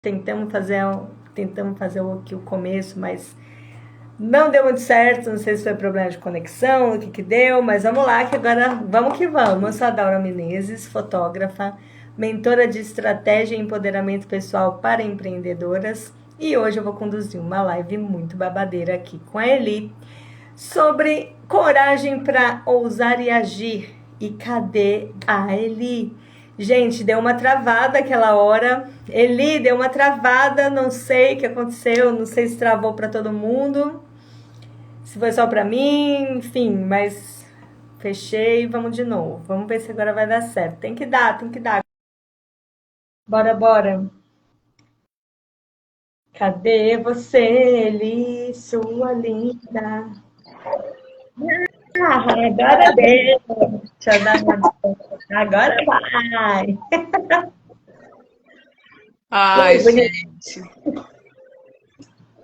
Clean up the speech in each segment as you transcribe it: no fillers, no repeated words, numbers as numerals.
tentamos fazer aqui o começo, mas não deu muito certo, não sei se foi problema de conexão, o que que deu, mas vamos lá, que agora vamos que vamos. Eu sou a Daura Menezes, fotógrafa, mentora de estratégia e empoderamento pessoal para empreendedoras, e hoje eu vou conduzir uma live muito babadeira aqui com a Eli sobre coragem para ousar e agir. E cadê a Eli? Gente, deu uma travada aquela hora. Eli, deu uma travada, não sei o que aconteceu, não sei se travou para todo mundo, se foi só para mim, enfim, mas fechei, vamos de novo. Vamos ver se agora vai dar certo. Tem que dar, tem que dar. Bora, bora. Cadê você, Eli, sua linda? Ah, agora deu. Deixa eu dar uma... Agora vai. Ai, gente.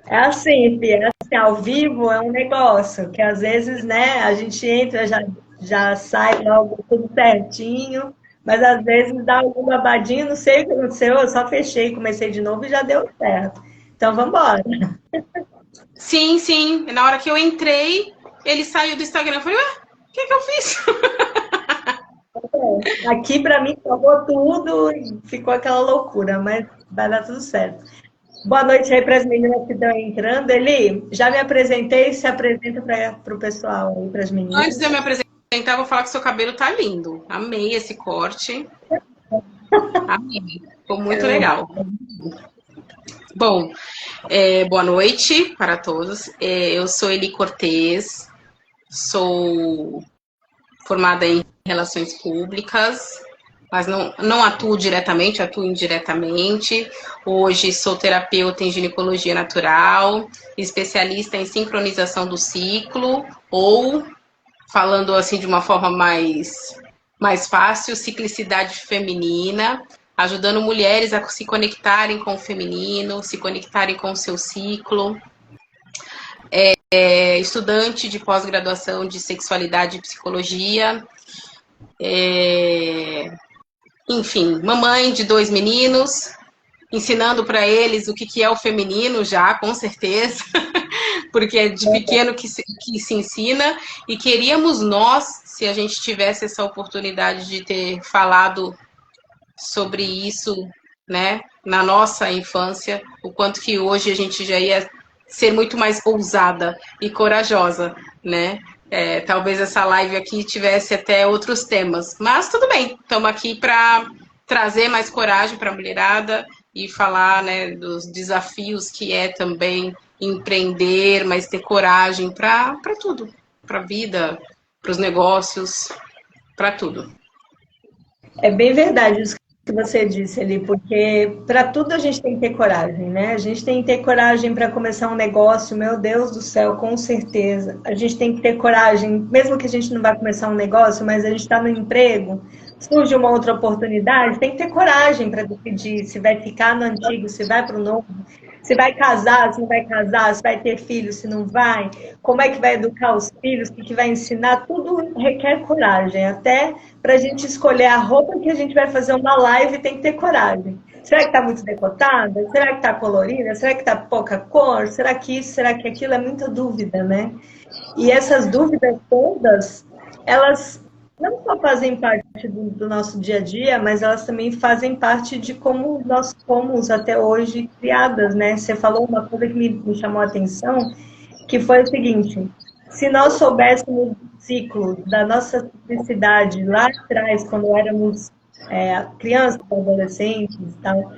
É assim, Fia, assim, ao vivo é um negócio que às vezes, né, a gente entra, já sai logo tudo certinho, mas às vezes dá algum babadinho, não sei o que aconteceu, eu só fechei, comecei de novo e já deu certo. Então vamos embora. Sim, sim. Na hora que eu entrei, ele saiu do Instagram. Eu falei, ué, o que eu fiz? Aqui para mim acabou tudo e ficou aquela loucura, mas vai dar tudo certo. Boa noite aí para as meninas que estão entrando. Eli, já me apresentei, se apresenta para o pessoal aí, para as meninas. Antes de eu me apresentar, vou falar que seu cabelo tá lindo. Amei esse corte. Amei. Ficou muito legal. Bom, boa noite para todos. Eu sou Eli Cortez, sou formada em Relações Públicas, mas não atuo diretamente, atuo indiretamente. Hoje sou terapeuta em ginecologia natural, especialista em sincronização do ciclo, ou, falando assim de uma forma mais fácil, ciclicidade feminina, ajudando mulheres a se conectarem com o feminino, se conectarem com o seu ciclo. Estudante de pós-graduação de sexualidade e psicologia. Enfim, mamãe de 2 meninos, ensinando para eles o que é o feminino já, com certeza, porque é de pequeno que se ensina, e queríamos nós, se a gente tivesse essa oportunidade de ter falado sobre isso, né, na nossa infância, o quanto que hoje a gente já ia ser muito mais ousada e corajosa, né? Talvez essa live aqui tivesse até outros temas, mas tudo bem, estamos aqui para trazer mais coragem para a mulherada e falar, né, dos desafios que é também empreender, mas ter coragem para tudo, para a vida, para os negócios, para tudo. É bem verdade isso que você disse ali, porque para tudo a gente tem que ter coragem, né? A gente tem que ter coragem para começar um negócio, meu Deus do céu, com certeza. A gente tem que ter coragem, mesmo que a gente não vá começar um negócio, mas a gente está no emprego, surge uma outra oportunidade, tem que ter coragem para decidir se vai ficar no antigo, se vai para o novo, se vai casar, se não vai casar, se vai ter filho, se não vai, como é que vai educar os filhos, o que vai ensinar, tudo requer coragem, até para a gente escolher a roupa que a gente vai fazer uma live, tem que ter coragem. Será que está muito decotada? Será que está colorida? Será que está pouca cor? Será que isso? Será que aquilo? É muita dúvida, né? E essas dúvidas todas, elas não só fazem parte do nosso dia a dia, mas elas também fazem parte de como nós fomos até hoje criadas, né? Você falou uma coisa que me chamou a atenção, que foi o seguinte: se nós soubéssemos o ciclo da nossa felicidade lá atrás, quando éramos crianças, adolescentes e tal,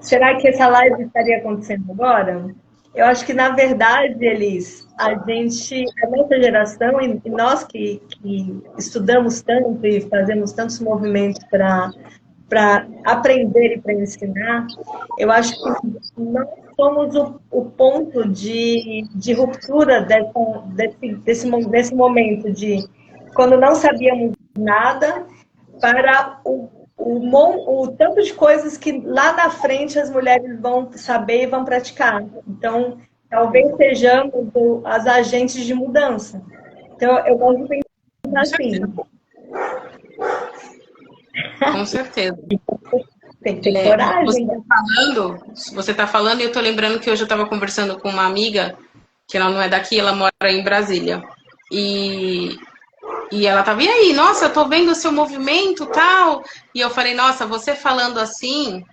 será que essa live estaria acontecendo agora? Eu acho que, na verdade, Elis, a nossa geração, e nós que estudamos tanto e fazemos tantos movimentos para aprender e para ensinar, eu acho que nós somos o ponto de ruptura desse momento de quando não sabíamos nada para o tanto de coisas que lá na frente as mulheres vão saber e vão praticar. Então, talvez sejamos as agentes de mudança. Então, eu gosto de pensar assim. Com certeza. Tem que ter coragem. Você tá falando e eu tô lembrando que hoje eu tava conversando com uma amiga, que ela não é daqui, ela mora em Brasília. E ela tava, e aí, nossa, eu tô vendo o seu movimento tal. E eu falei, nossa, você falando assim,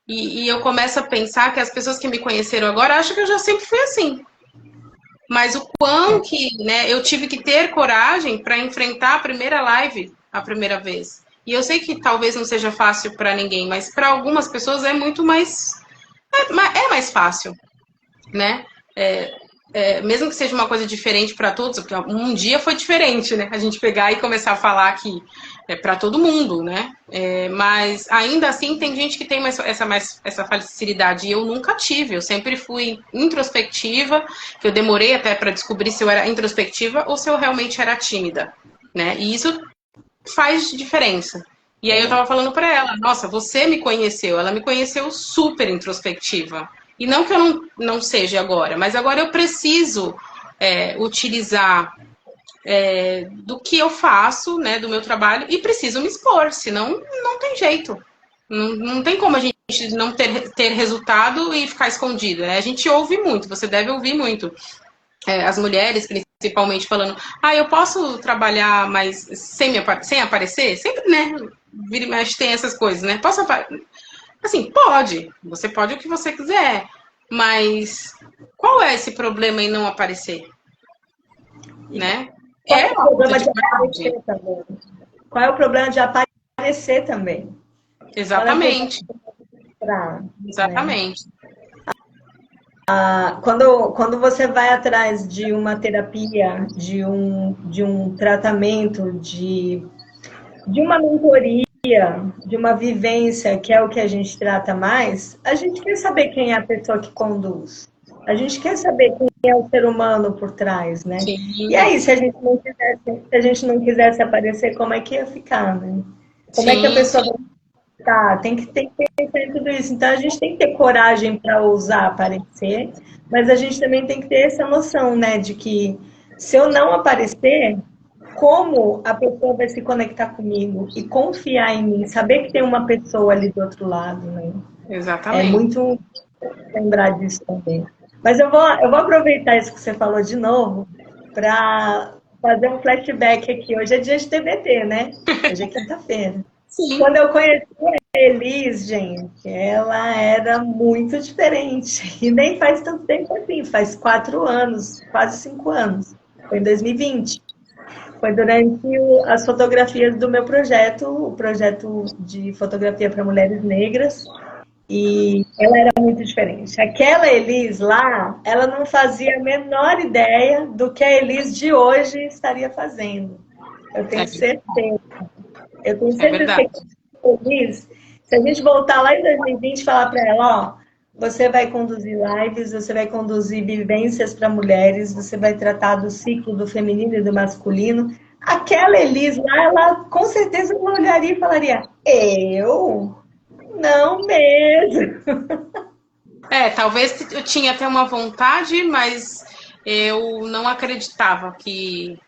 e eu começo a pensar que as pessoas que me conheceram agora acham que eu já sempre fui assim. Mas o quão que, né, eu tive que ter coragem para enfrentar a primeira live a primeira vez. E eu sei que talvez não seja fácil para ninguém, mas para algumas pessoas é muito mais. É mais fácil, né? Mesmo que seja uma coisa diferente para todos, porque um dia foi diferente, né? A gente pegar e começar a falar que é para todo mundo, né? Mas ainda assim tem gente que tem essa facilidade e eu nunca tive. Eu sempre fui introspectiva, que eu demorei até para descobrir se eu era introspectiva ou se eu realmente era tímida, né? E isso faz diferença. E aí eu tava falando para ela, nossa, você me conheceu, ela me conheceu super introspectiva. E não que eu não seja agora, mas agora eu preciso utilizar do que eu faço, né, do meu trabalho, e preciso me expor, senão não tem jeito. Não tem como a gente não ter resultado e ficar escondido, né? A gente ouve muito, você deve ouvir muito. As mulheres, principalmente, falando, eu posso trabalhar, mas sem aparecer? Sempre, né? Vira e mexe tem essas coisas, né? Posso aparecer? Assim, pode. Você pode o que você quiser. Mas qual é esse problema em não aparecer? Né? Qual é o problema de aparecer também? Qual é o problema de aparecer também? Exatamente. Exatamente. Quando você vai atrás de uma terapia, de um tratamento, de uma mentoria, de uma vivência, que é o que a gente trata mais, a gente quer saber quem é a pessoa que conduz. A gente quer saber quem é o ser humano por trás, né? Sim. E aí, se a gente não quisesse aparecer, como é que ia ficar, né? Como é que a pessoa vai ficar? Tem que pensar em tudo isso. Então, a gente tem que ter coragem para ousar aparecer, mas a gente também tem que ter essa noção, né? De que se eu não aparecer, como a pessoa vai se conectar comigo e confiar em mim, saber que tem uma pessoa ali do outro lado, né? Exatamente. É muito lembrar disso também. Mas eu vou aproveitar isso que você falou de novo para fazer um flashback aqui. Hoje é dia de TBT, né? Hoje é quinta-feira. Quando eu conheci a Elis, gente, ela era muito diferente. E nem faz tanto tempo assim, faz 4 anos, quase 5 anos. Foi em 2020. Foi durante as fotografias do meu projeto, o projeto de fotografia para mulheres negras. E ela era muito diferente. Aquela Elis lá, ela não fazia a menor ideia do que a Elis de hoje estaria fazendo. Eu tenho certeza. Eu tenho certeza que a Elis, se a gente voltar lá em 2020 e falar para ela, você vai conduzir lives, você vai conduzir vivências para mulheres, você vai tratar do ciclo do feminino e do masculino. Aquela Elis lá, ela com certeza não olharia e falaria, eu? Não mesmo. Talvez eu tinha até uma vontade, mas eu não acreditava que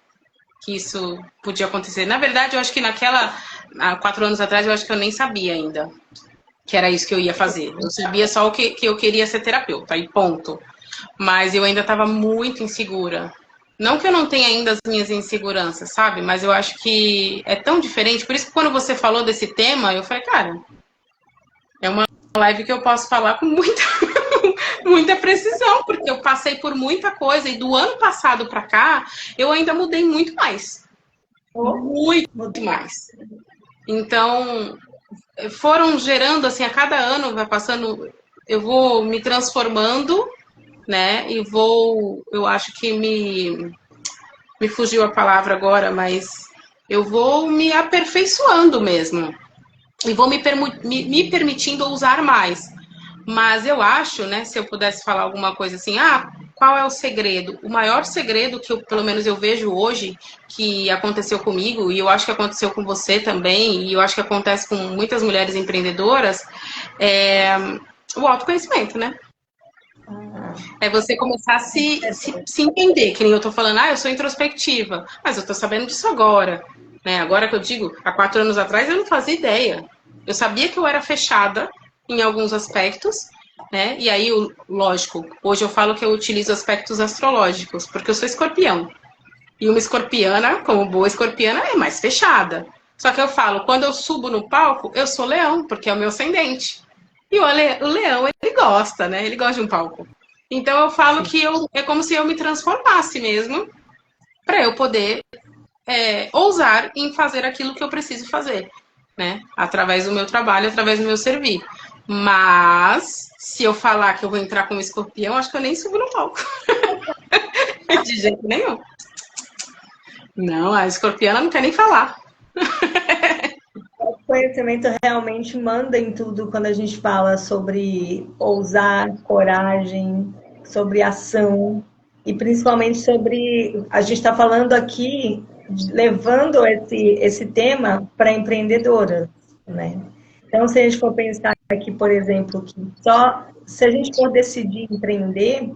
isso podia acontecer. Na verdade, eu acho que há 4 anos atrás, eu acho que eu nem sabia ainda que era isso que eu ia fazer. Eu sabia só que eu queria ser terapeuta, e ponto. Mas eu ainda estava muito insegura. Não que eu não tenha ainda as minhas inseguranças, sabe? Mas eu acho que é tão diferente. Por isso que quando você falou desse tema, eu falei, cara, é uma live que eu posso falar com muita precisão, porque eu passei por muita coisa e do ano passado para cá eu ainda mudei muito mais. Muito mais. Então, foram gerando, assim, a cada ano vai passando, eu vou me transformando, né? E eu acho que me fugiu a palavra agora, mas eu vou me aperfeiçoando mesmo. E vou me permitindo usar mais. Mas eu acho, né, se eu pudesse falar alguma coisa assim, qual é o segredo? O maior segredo que pelo menos eu vejo hoje, que aconteceu comigo, e eu acho que aconteceu com você também, e eu acho que acontece com muitas mulheres empreendedoras, é o autoconhecimento, né? É você começar a se entender, que nem eu tô falando, eu sou introspectiva, mas eu tô sabendo disso agora, né? Agora que eu digo, há 4 anos atrás eu não fazia ideia. Eu sabia que eu era fechada em alguns aspectos, né? E aí, lógico, hoje eu falo que eu utilizo aspectos astrológicos, porque eu sou escorpião. E uma escorpiana, como boa escorpiana, é mais fechada. Só que eu falo, quando eu subo no palco, eu sou leão, porque é o meu ascendente. E o leão, ele gosta, né? Ele gosta de um palco. Então eu falo que é como se eu me transformasse mesmo, para eu poder ousar em fazer aquilo que eu preciso fazer, né? Através do meu trabalho, através do meu servir. Mas, se eu falar que eu vou entrar como escorpião, acho que eu nem subo no palco. De jeito nenhum. Não, a escorpiana não quer nem falar. O conhecimento realmente manda em tudo quando a gente fala sobre ousar, coragem, sobre ação e principalmente sobre. A gente está falando aqui, levando esse tema para empreendedoras, né? Então, se a gente for pensar aqui, por exemplo, que só se a gente for decidir empreender,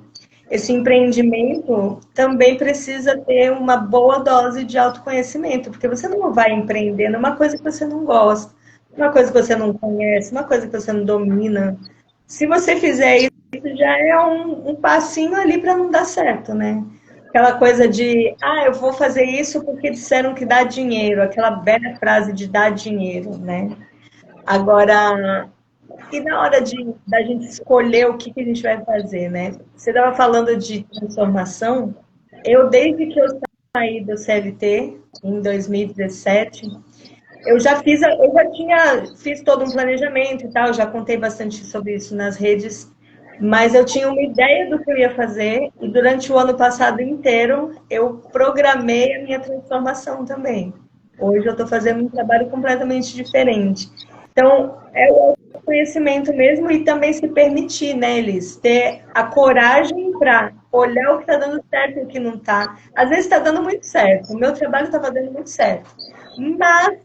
esse empreendimento também precisa ter uma boa dose de autoconhecimento, porque você não vai empreender numa coisa que você não gosta, uma coisa que você não conhece, uma coisa que você não domina. Se você fizer isso, já é um passinho ali para não dar certo, né? Aquela coisa de, eu vou fazer isso porque disseram que dá dinheiro, aquela velha frase de dar dinheiro, né? Agora, e na hora da gente escolher o que a gente vai fazer, né? Você estava falando de transformação. Eu, desde que eu saí do CLT, em 2017, fiz todo um planejamento e tal, já contei bastante sobre isso nas redes, mas eu tinha uma ideia do que eu ia fazer e durante o ano passado inteiro eu programei a minha transformação também. Hoje eu estou fazendo um trabalho completamente diferente. Então, é o conhecimento mesmo e também se permitir, né, Elis? Ter a coragem para olhar o que está dando certo e o que não está. Às vezes está dando muito certo, o meu trabalho estava dando muito certo, mas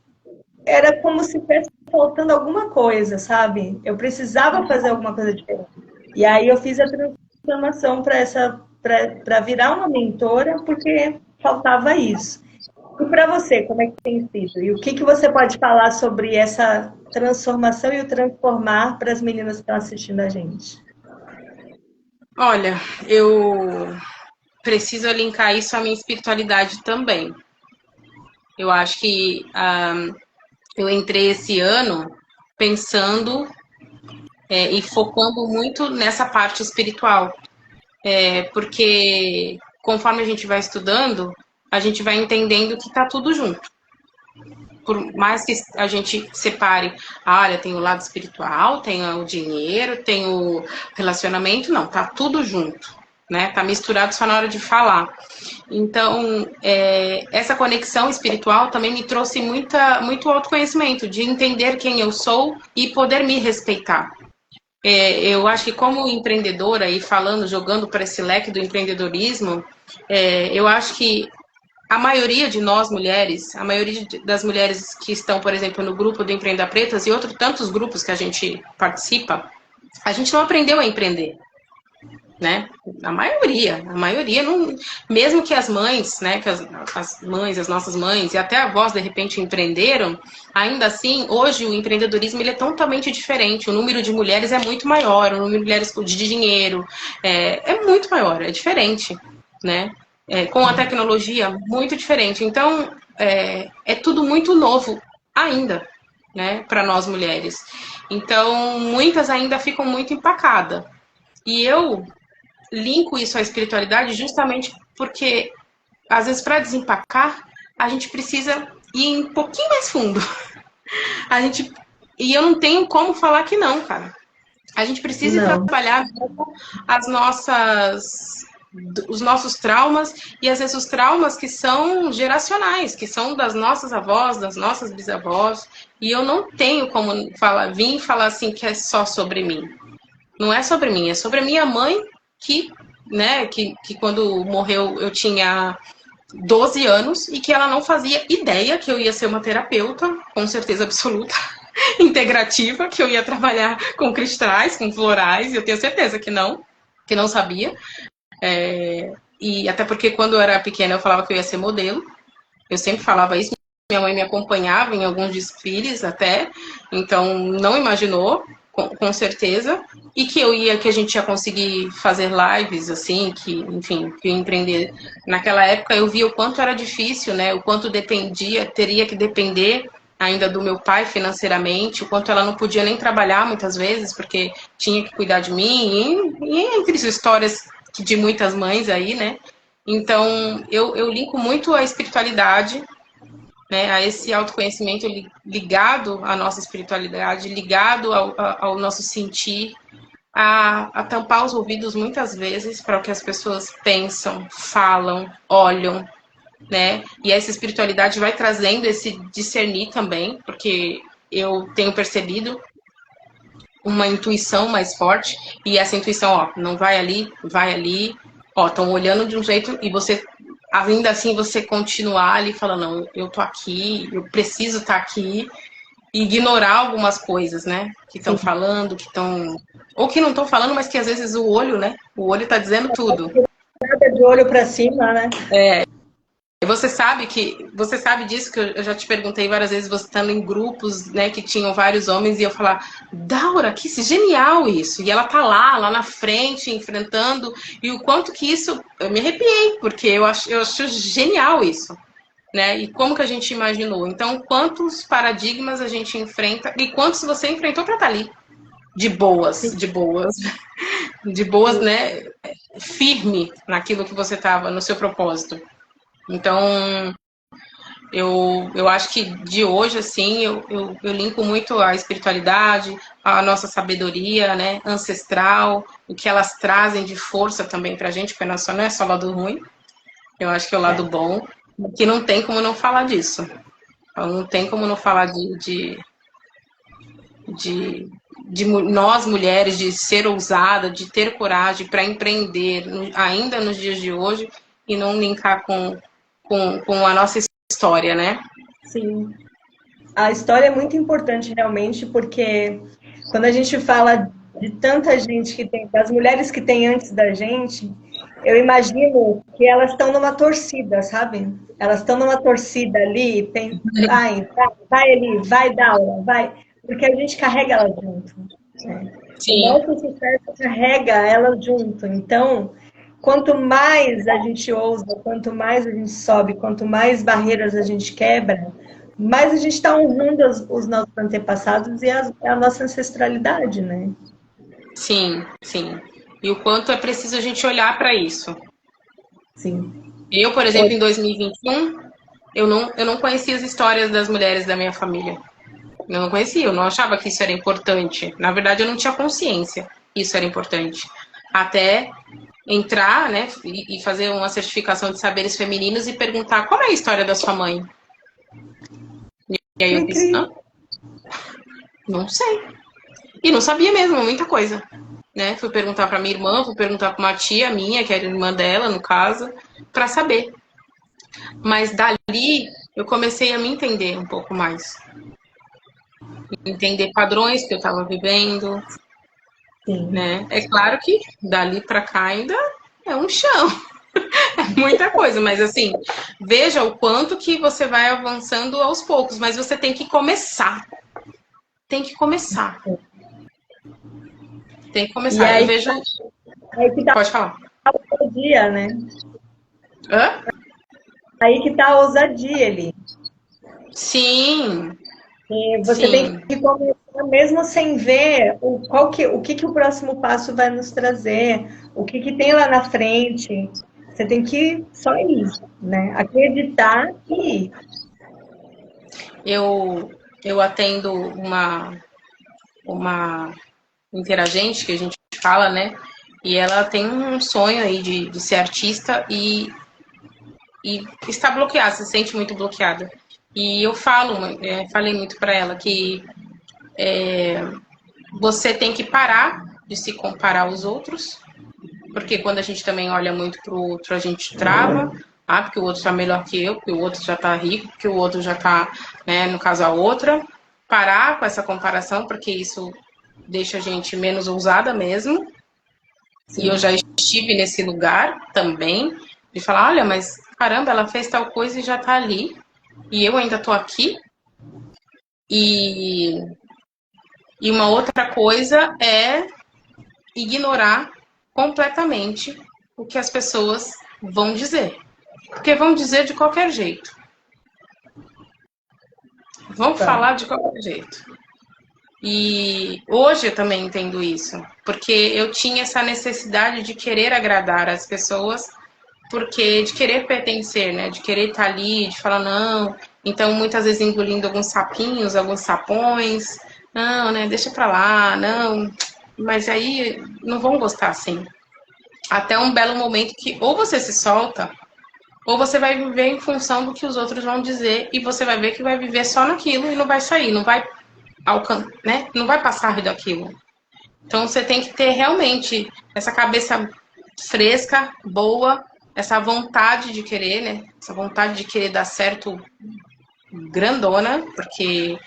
era como se estivesse faltando alguma coisa, sabe? Eu precisava fazer alguma coisa diferente. E aí eu fiz a transformação para virar uma mentora, porque faltava isso. E para você, como é que tem sido? E o que você pode falar sobre essa transformação e o transformar para as meninas que estão assistindo a gente? Olha, eu preciso linkar isso à minha espiritualidade também. Eu acho que eu entrei esse ano pensando e focando muito nessa parte espiritual. Porque conforme a gente vai estudando, a gente vai entendendo que está tudo junto. Por mais que a gente separe, olha, tem o lado espiritual, tem o dinheiro, tem o relacionamento, não, tá tudo junto, né? Tá misturado só na hora de falar. Então, essa conexão espiritual também me trouxe muito autoconhecimento, de entender quem eu sou e poder me respeitar. Eu acho que como empreendedora e falando, jogando para esse leque do empreendedorismo, eu acho que a maioria de nós mulheres, a maioria das mulheres que estão, por exemplo, no grupo do Empreenda Pretas e outros tantos grupos que a gente participa, a gente não aprendeu a empreender, né? A maioria não, mesmo que as mães, né, que as mães, as nossas mães e até avós de repente empreenderam, ainda assim, hoje o empreendedorismo ele é totalmente diferente. O número de mulheres é muito maior, o número de mulheres de dinheiro é muito maior, é diferente, né? Com a tecnologia muito diferente. Então, é tudo muito novo ainda, né, para nós mulheres. Então, muitas ainda ficam muito empacadas. E eu linko isso à espiritualidade justamente porque, às vezes, para desempacar, a gente precisa ir um pouquinho mais fundo. E eu não tenho como falar que não, cara. A gente precisa trabalhar os nossos traumas e às vezes os traumas que são geracionais, que são das nossas avós, das nossas bisavós, e eu não tenho como vir falar assim que é só sobre mim. Não é sobre mim, é sobre a minha mãe que quando morreu eu tinha 12 anos e que ela não fazia ideia que eu ia ser uma terapeuta, com certeza absoluta, integrativa, que eu ia trabalhar com cristais, com florais, e eu tenho certeza que não sabia. E até porque quando eu era pequena eu falava que eu ia ser modelo, eu sempre falava isso, minha mãe me acompanhava em alguns desfiles até, então não imaginou, com certeza, e que que a gente ia conseguir fazer lives, assim, que, enfim, que ia empreender. Naquela época eu via o quanto era difícil, né? O quanto teria que depender ainda do meu pai financeiramente, o quanto ela não podia nem trabalhar muitas vezes, porque tinha que cuidar de mim, e entre as histórias de muitas mães aí, né? Então, eu linko muito a espiritualidade, né, a esse autoconhecimento ligado à nossa espiritualidade, ligado ao nosso sentir, a tampar os ouvidos muitas vezes para o que as pessoas pensam, falam, olham, né? E essa espiritualidade vai trazendo esse discernir também, porque eu tenho percebido uma intuição mais forte, e essa intuição, ó, não vai ali, ó, estão olhando de um jeito, e você, ainda assim, você continuar ali falando, não, eu tô aqui, eu preciso estar aqui, e ignorar algumas coisas, né, que estão falando, que estão, ou que não estão falando, mas que às vezes o olho, né, o olho tá dizendo tudo. Nada de olho para cima, né? Você sabe disso, que eu já te perguntei várias vezes, você estando em grupos, né, que tinham vários homens, e eu falar, Daura, que genial isso! E ela tá lá na frente, enfrentando, e o quanto que isso, eu me arrepiei, porque eu acho genial isso, né? E como que a gente imaginou? Então, quantos paradigmas a gente enfrenta, e quantos você enfrentou para estar ali? De boas, né? Firme naquilo que você estava, no seu propósito. Então, eu acho que de hoje, assim, eu linko muito a espiritualidade, a nossa sabedoria, né, ancestral, o que elas trazem de força também pra gente, porque não é só o lado ruim, eu acho que é o lado bom, que não tem como não falar disso. Não tem como não falar de nós mulheres, de ser ousada, de ter coragem para empreender, ainda nos dias de hoje, e não linkar com a nossa história, né? Sim. A história é muito importante realmente, porque quando a gente fala de tanta gente que tem, das mulheres que tem antes da gente, eu imagino que elas estão numa torcida, sabe? Elas estão numa torcida ali, tem, vai ali, vai Daura, vai, porque a gente carrega elas junto. Né? O nosso sucesso carrega elas junto. Então, quanto mais a gente ousa, quanto mais a gente sobe, quanto mais barreiras a gente quebra, mais a gente está honrando os nossos antepassados e a nossa ancestralidade, né? Sim, sim. E o quanto é preciso a gente olhar para isso. Sim. Eu, por exemplo, em 2021, eu não conhecia as histórias das mulheres da minha família. Eu não conhecia, eu não achava que isso era importante. Na verdade, eu não tinha consciência que isso era importante. Até entrar, né, e fazer uma certificação de saberes femininos e perguntar qual é a história da sua mãe. E aí eu disse, não sei. E não sabia mesmo, muita coisa. Né? Fui perguntar para minha irmã, fui perguntar para uma tia minha, que era irmã dela, no caso, para saber. Mas dali eu comecei a me entender um pouco mais. Entender padrões que eu estava vivendo. Sim. Né? É claro que dali para cá ainda é um chão. É muita coisa, mas assim, veja o quanto que você vai avançando aos poucos, mas você tem que começar. Tem que começar. Tem que começar. Aí, eu vejo. Aí que tá Pode falar. a ousadia, né? Hã? Aí que tá a ousadia ali. Sim. E você tem que começar mesmo sem ver o que o próximo passo vai nos trazer, o que tem lá na frente. Você tem que só ir, né? Acreditar e ir. Eu atendo uma interagente que a gente fala, né? E ela tem um sonho aí de ser artista e está bloqueada, se sente muito bloqueada. E eu falei muito para ela que você tem que parar de se comparar aos outros, porque quando a gente também olha muito para o outro, a gente trava. Porque o outro está melhor que eu, porque o outro já está rico, porque o outro já está, né, no caso a outra. Parar com essa comparação, porque isso deixa a gente menos ousada mesmo. Sim. E eu já estive nesse lugar também, de falar, olha, mas caramba, ela fez tal coisa e já está ali. e eu ainda tô aqui. E uma outra coisa é ignorar completamente o que as pessoas vão dizer. Porque vão dizer de qualquer jeito. Vão falar de qualquer jeito. E hoje eu também entendo isso, porque eu tinha essa necessidade de querer agradar as pessoas, porque de querer pertencer, né? De querer estar ali, de falar não. Então, muitas vezes engolindo alguns sapinhos, alguns sapões. Não, né? Deixa pra lá, não. Mas aí não vão gostar assim. Até um belo momento que ou você se solta, ou você vai viver em função do que os outros vão dizer e você vai ver que vai viver só naquilo e não vai sair, não vai né? Não vai passar daquilo. Então você tem que ter realmente essa cabeça fresca, boa, essa vontade de querer, né? Essa vontade de querer dar certo grandona, porque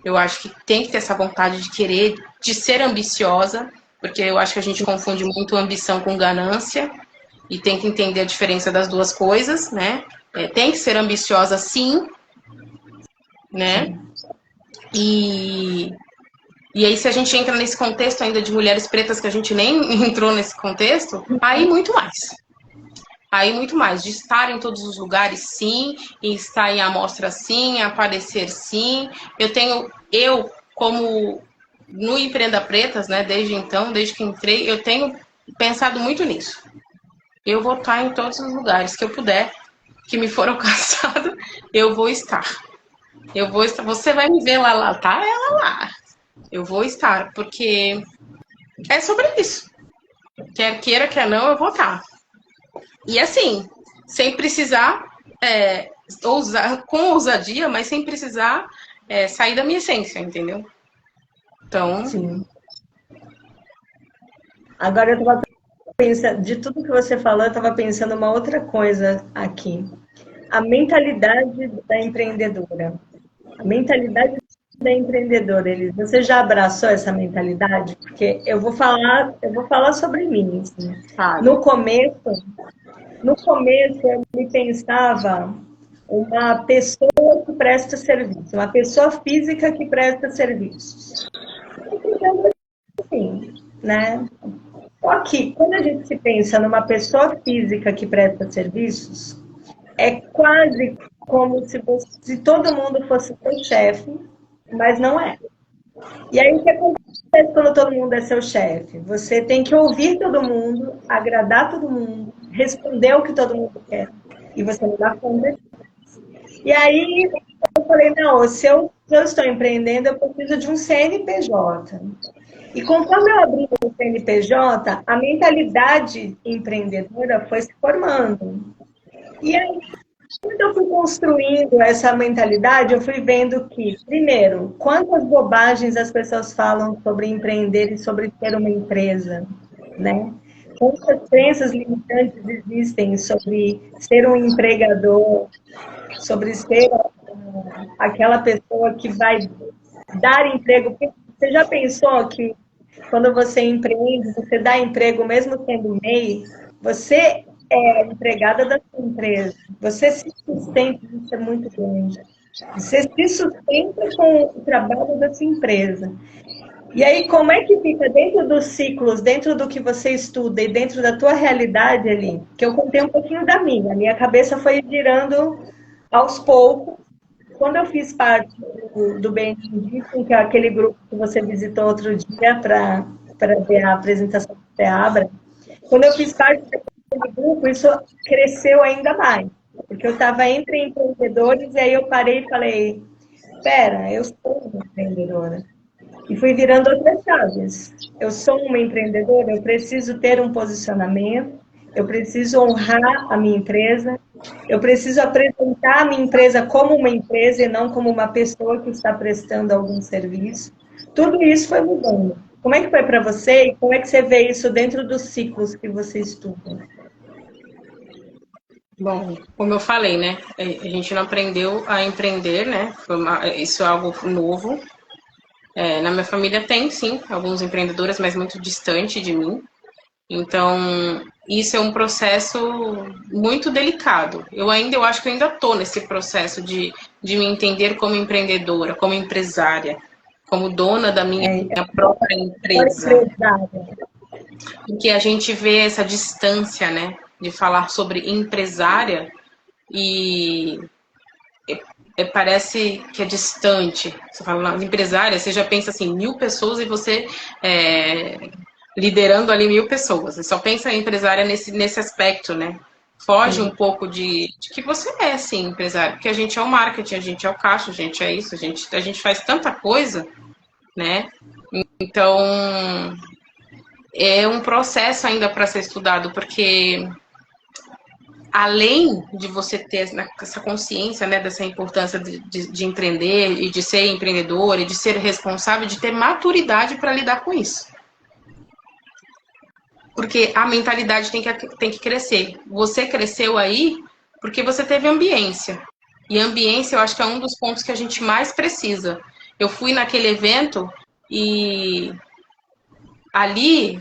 eu acho que tem que ter essa vontade de querer, de ser ambiciosa, porque eu acho que a gente confunde muito ambição com ganância e tem que entender a diferença das duas coisas, né? Tem que ser ambiciosa, sim, né? E aí, se a gente entra nesse contexto ainda de mulheres pretas, que a gente nem entrou nesse contexto, aí muito mais. Aí muito mais, de estar em todos os lugares, sim, e estar em amostra, sim, aparecer, sim. Eu como no Empreenda Pretas, né, desde então, desde que entrei, eu tenho pensado muito nisso. Eu vou estar em todos os lugares que eu puder, que me for alcançado, eu vou estar. Eu vou estar. Você vai me ver lá, tá? Ela lá. Eu vou estar, porque é sobre isso. Quer queira, quer não, eu vou estar. E assim, sem precisar ousar, com ousadia, mas sem precisar sair da minha essência, entendeu? Então. Sim. Agora eu estava pensando, de tudo que você falou, eu estava pensando uma outra coisa aqui. A mentalidade da empreendedora. A mentalidade da empreendedora, Elis. Você já abraçou essa mentalidade? Porque eu vou falar sobre mim. Assim. No começo eu me pensava uma pessoa que presta serviço, uma pessoa física que presta serviços. Então, assim, né? Só que quando a gente se pensa numa pessoa física que presta serviços, é quase como se todo mundo fosse seu chefe, mas não é. E aí o que acontece quando todo mundo é seu chefe? Você tem que ouvir todo mundo, agradar todo mundo, responder o que todo mundo quer. E você não dá conta disso. E aí eu falei, não, se eu estou empreendendo, eu preciso de um CNPJ. E conforme eu abri o CNPJ, a mentalidade empreendedora foi se formando. E aí, quando eu fui construindo essa mentalidade, eu fui vendo que, primeiro, quantas bobagens as pessoas falam sobre empreender e sobre ter uma empresa, né? Quantas crenças limitantes existem sobre ser um empregador, sobre ser aquela pessoa que vai dar emprego. Porque você já pensou que quando você empreende, você dá emprego mesmo sendo MEI, você é empregada da sua empresa. Você se sustenta, isso é muito grande. Você se sustenta com o trabalho da sua empresa. E aí, como é que fica dentro dos ciclos, dentro do que você estuda e dentro da tua realidade ali? Que eu contei um pouquinho da minha cabeça foi girando aos poucos. Quando eu fiz parte do BND, que é aquele grupo que você visitou outro dia para ver a apresentação do Seabra, quando eu fiz parte daquele grupo, isso cresceu ainda mais. Porque eu estava entre empreendedores e aí eu parei e falei, espera, eu sou uma empreendedora. E fui virando outras chaves. Eu sou uma empreendedora, eu preciso ter um posicionamento, eu preciso honrar a minha empresa, eu preciso apresentar a minha empresa como uma empresa e não como uma pessoa que está prestando algum serviço. Tudo isso foi mudando. Como é que foi para você e como é que você vê isso dentro dos ciclos que você estuda? Bom, como eu falei, né? A gente não aprendeu a empreender, né? Isso é algo novo. Na minha família tem, sim, alguns empreendedores, mas muito distante de mim. Então, isso é um processo muito delicado. Eu acho que eu ainda estou nesse processo de de me entender como empreendedora, como empresária, como dona da minha própria empresa. Porque a gente vê essa distância, né, de falar sobre empresária e parece que é distante. Você fala empresária, você já pensa assim, 1000 pessoas e você liderando ali 1000 pessoas. Você só pensa em empresária nesse aspecto, né? Foge um pouco de que você é, sim, empresário. Porque a gente é o marketing, a gente é o caixa, a gente é isso, a gente faz tanta coisa, né? Então, é um processo ainda para ser estudado, porque além de você ter essa consciência, né, dessa importância de empreender e de ser empreendedor e de ser responsável, de ter maturidade para lidar com isso. Porque a mentalidade tem que crescer. Você cresceu aí porque você teve ambiência. E ambiência eu acho que é um dos pontos que a gente mais precisa. Eu fui naquele evento e ali,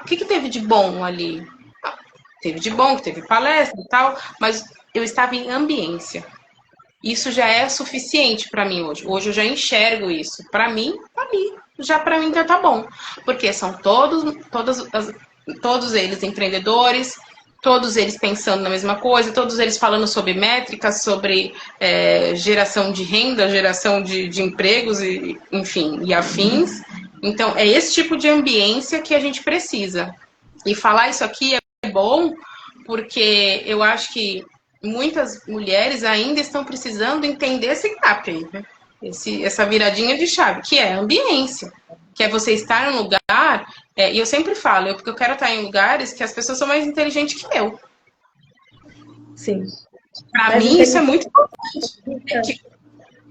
o que teve de bom ali? Teve de bom, teve palestra e tal, mas eu estava em ambiência. Isso já é suficiente para mim hoje. Hoje eu já enxergo isso. Para mim, já tá bom. Porque são todos eles empreendedores, todos eles pensando na mesma coisa, todos eles falando sobre métricas, sobre geração de renda, geração de empregos, enfim, e afins. Então, é esse tipo de ambiência que a gente precisa. E falar isso aqui é bom, porque eu acho que muitas mulheres ainda estão precisando entender esse gap aí, né? Essa viradinha de chave, que é a ambiência. Que é você estar em um lugar, e eu sempre falo, porque eu quero estar em lugares que as pessoas são mais inteligentes que eu. Sim. Para mim, isso é muito importante.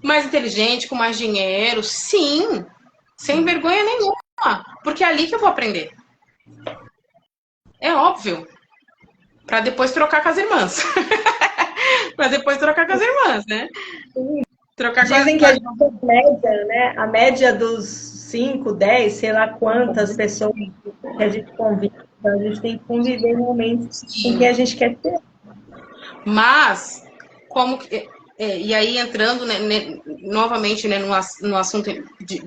Mais inteligente, com mais dinheiro, sim. Sem vergonha nenhuma. Porque é ali que eu vou aprender. É óbvio. Para depois trocar com as irmãs. Para depois trocar com as irmãs, né? Sim. Dizem que a gente é média, né? A média dos 5, 10, sei lá quantas pessoas que a gente convive. Então, a gente tem que conviver realmente com quem a gente quer ter. Mas, e aí entrando novamente, né, no assunto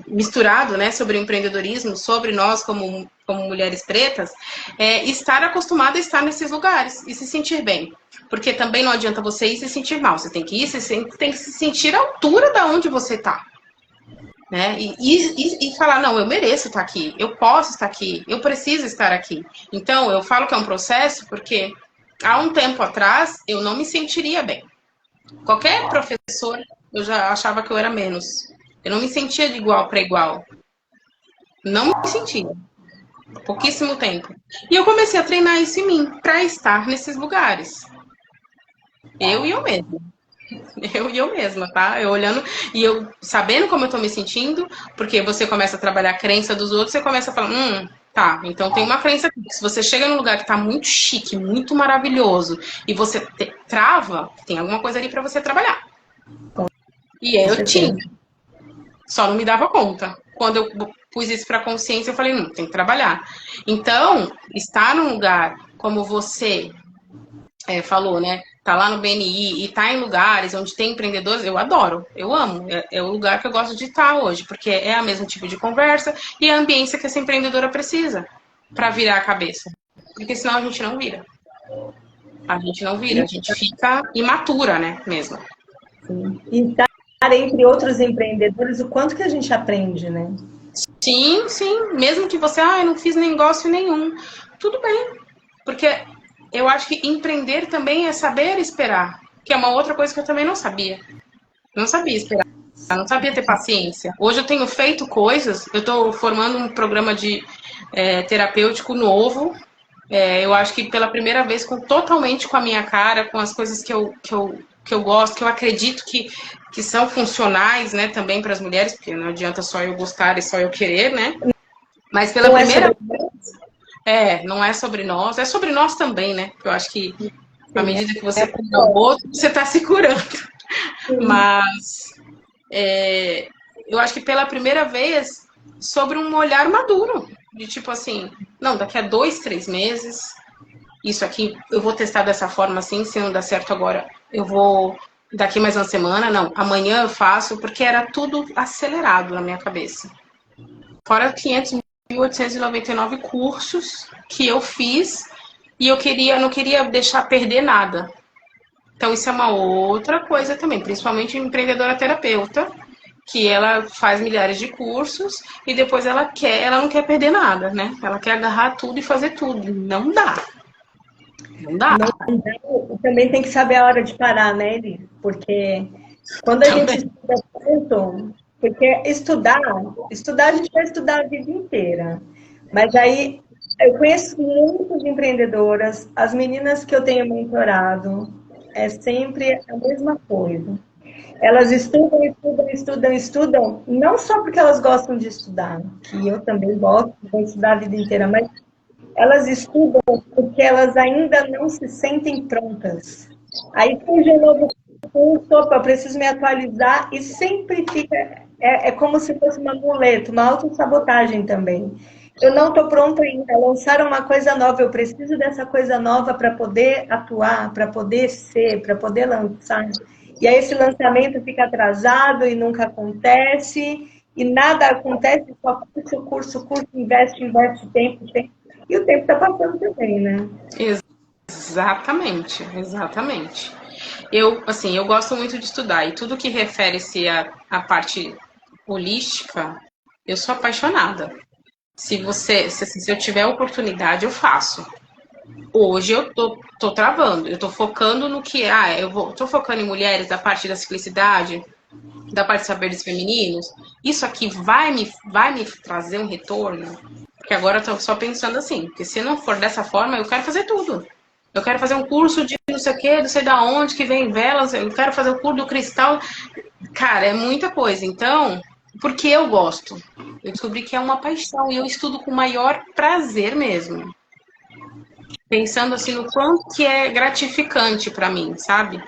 misturado, né, sobre o empreendedorismo, sobre nós como mulheres pretas, estar acostumada a estar nesses lugares e se sentir bem. Porque também não adianta você ir e se sentir mal. Você tem que ir, você tem que se sentir à altura da onde você está. Né? E falar, não, eu mereço estar aqui, eu posso estar aqui, eu preciso estar aqui. Então, eu falo que é um processo porque há um tempo atrás eu não me sentiria bem. Qualquer professor, eu já achava que eu era menos. Eu não me sentia de igual para igual. Não me sentia. Pouquíssimo tempo. E eu comecei a treinar isso em mim, para estar nesses lugares. Eu e eu mesma. Eu e eu mesma, tá? Eu olhando e eu sabendo como eu tô me sentindo, porque você começa a trabalhar a crença dos outros, você começa a falar, tá, então tem uma crença aqui. Se você chega num lugar que tá muito chique, muito maravilhoso, e você trava, tem alguma coisa ali para você trabalhar. E eu tinha. Só não me dava conta. Quando eu pus isso pra consciência, eu falei, tem que trabalhar. Então, estar num lugar como você falou, né? Tá lá no BNI e tá em lugares onde tem empreendedores, eu adoro, eu amo. É o lugar que eu gosto de estar hoje, porque é o mesmo tipo de conversa e a ambiência que essa empreendedora precisa para virar a cabeça. Porque senão a gente não vira. A gente não vira, a gente fica imatura, né, mesmo. Sim. E estar entre outros empreendedores, o quanto que a gente aprende, né? Sim, sim. Mesmo que você, eu não fiz negócio nenhum. Tudo bem. Porque eu acho que empreender também é saber esperar, que é uma outra coisa que eu também não sabia. Não sabia esperar, não sabia ter paciência. Hoje eu tenho feito coisas, eu estou formando um programa de terapêutico novo, eu acho que pela primeira vez totalmente com a minha cara, com as coisas que eu gosto, que eu acredito que são funcionais, né, também para as mulheres, porque não adianta só eu gostar e só eu querer, né? Mas pela primeira vez... não é sobre nós, é sobre nós também, né? Eu acho que à medida que você cura o outro, você está se curando. Mas eu acho que pela primeira vez, sobre um olhar maduro, de tipo assim, não, daqui a 2, 3 meses, isso aqui eu vou testar dessa forma assim, se não dá certo agora, eu vou daqui mais uma semana, não, amanhã eu faço, porque era tudo acelerado na minha cabeça. Fora 500.899 cursos que eu fiz e eu não queria deixar perder nada. Então isso é uma outra coisa também, principalmente empreendedora terapeuta, que ela faz milhares de cursos e depois ela não quer perder nada, né? Ela quer agarrar tudo e fazer tudo. Não dá. Não dá. Também tem que saber a hora de parar, né, Eli? Porque quando a gente estuda tanto, porque estudar a gente vai estudar a vida inteira. Mas aí eu conheço muitas empreendedoras, as meninas que eu tenho mentorado, é sempre a mesma coisa. Elas estudam, não só porque elas gostam de estudar, que eu também gosto, vou estudar a vida inteira, mas elas estudam porque elas ainda não se sentem prontas. Aí surge um novo curso, opa, eu preciso me atualizar, e sempre fica, é como se fosse uma muleta, uma autossabotagem também. Eu não estou pronta ainda, lançaram uma coisa nova, eu preciso dessa coisa nova para poder atuar, para poder ser, para poder lançar. E aí esse lançamento fica atrasado e nunca acontece, e nada acontece, só curso, investe tempo. E o tempo está passando também, né? Exatamente, exatamente. Eu gosto muito de estudar e tudo que refere-se à parte holística, eu sou apaixonada. Se eu tiver oportunidade, eu faço. Hoje eu tô travando, eu tô focando no que tô focando em mulheres da parte da ciclicidade, da parte de saberes femininos. Isso aqui vai me trazer um retorno? Porque agora eu tô só pensando assim, porque se não for dessa forma, eu quero fazer tudo. Eu quero fazer um curso de não sei o que, não sei da onde, que vem velas, eu quero fazer o curso do cristal. Cara, é muita coisa. Então, porque eu gosto. Eu descobri que é uma paixão e eu estudo com o maior prazer mesmo. Pensando assim no quanto que é gratificante para mim, sabe?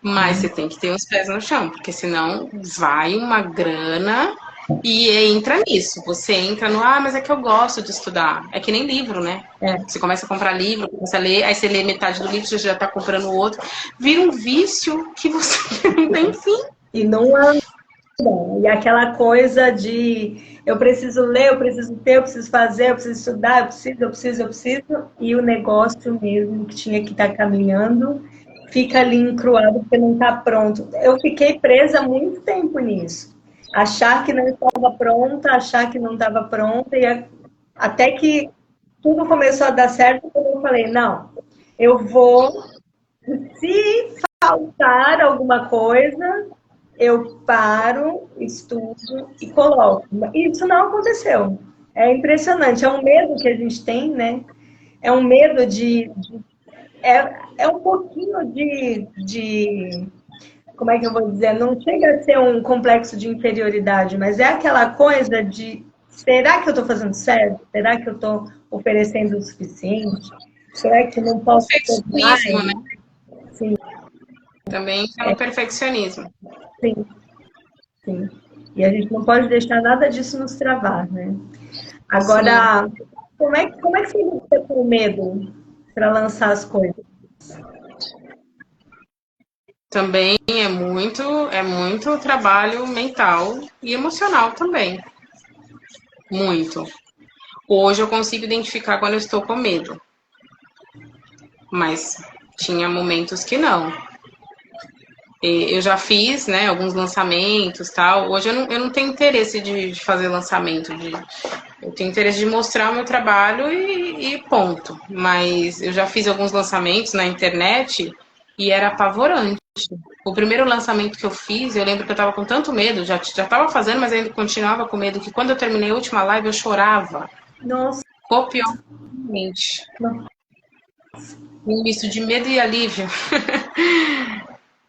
Mas você tem que ter os pés no chão, porque senão vai uma grana e entra nisso. Você entra no, mas é que eu gosto de estudar. É que nem livro, né? Você começa a comprar livro, começa a ler, aí você lê metade do livro, você já tá comprando outro. Vira um vício que você não tem fim. E não anda. E aquela coisa de eu preciso ler, eu preciso ter, eu preciso fazer, eu preciso estudar, eu preciso. E o negócio mesmo que tinha que estar caminhando fica ali encruado porque não está pronto. Eu fiquei presa muito tempo nisso. Achar que não estava pronta, achar que não estava pronta, e até que tudo começou a dar certo, eu falei, não, eu vou, se faltar alguma coisa, eu paro, estudo e coloco. Isso não aconteceu. É impressionante, é um medo que a gente tem, né? É um medo é um pouquinho de. Como é que eu vou dizer? Não chega a ser um complexo de inferioridade, mas é aquela coisa de será que eu estou fazendo certo? Será que eu estou oferecendo o suficiente? Será que não posso ter mais? Perfeccionismo, né? Sim. Também é um perfeccionismo. Sim, sim. E a gente não pode deixar nada disso nos travar, né? Agora, como é que você lida com o medo para lançar as coisas? Também é muito trabalho mental e emocional também. Muito. Hoje eu consigo identificar quando eu estou com medo. Mas tinha momentos que não. Eu já fiz, né, alguns lançamentos, tal. Hoje eu não tenho interesse de fazer lançamento. Eu tenho interesse de mostrar o meu trabalho e ponto. Mas eu já fiz alguns lançamentos na internet e era apavorante. O primeiro lançamento que eu fiz, eu lembro que eu estava com tanto medo, já estava fazendo, mas ainda continuava com medo, que quando eu terminei a última live eu chorava. Nossa. Copiosamente. Um misto de medo e alívio.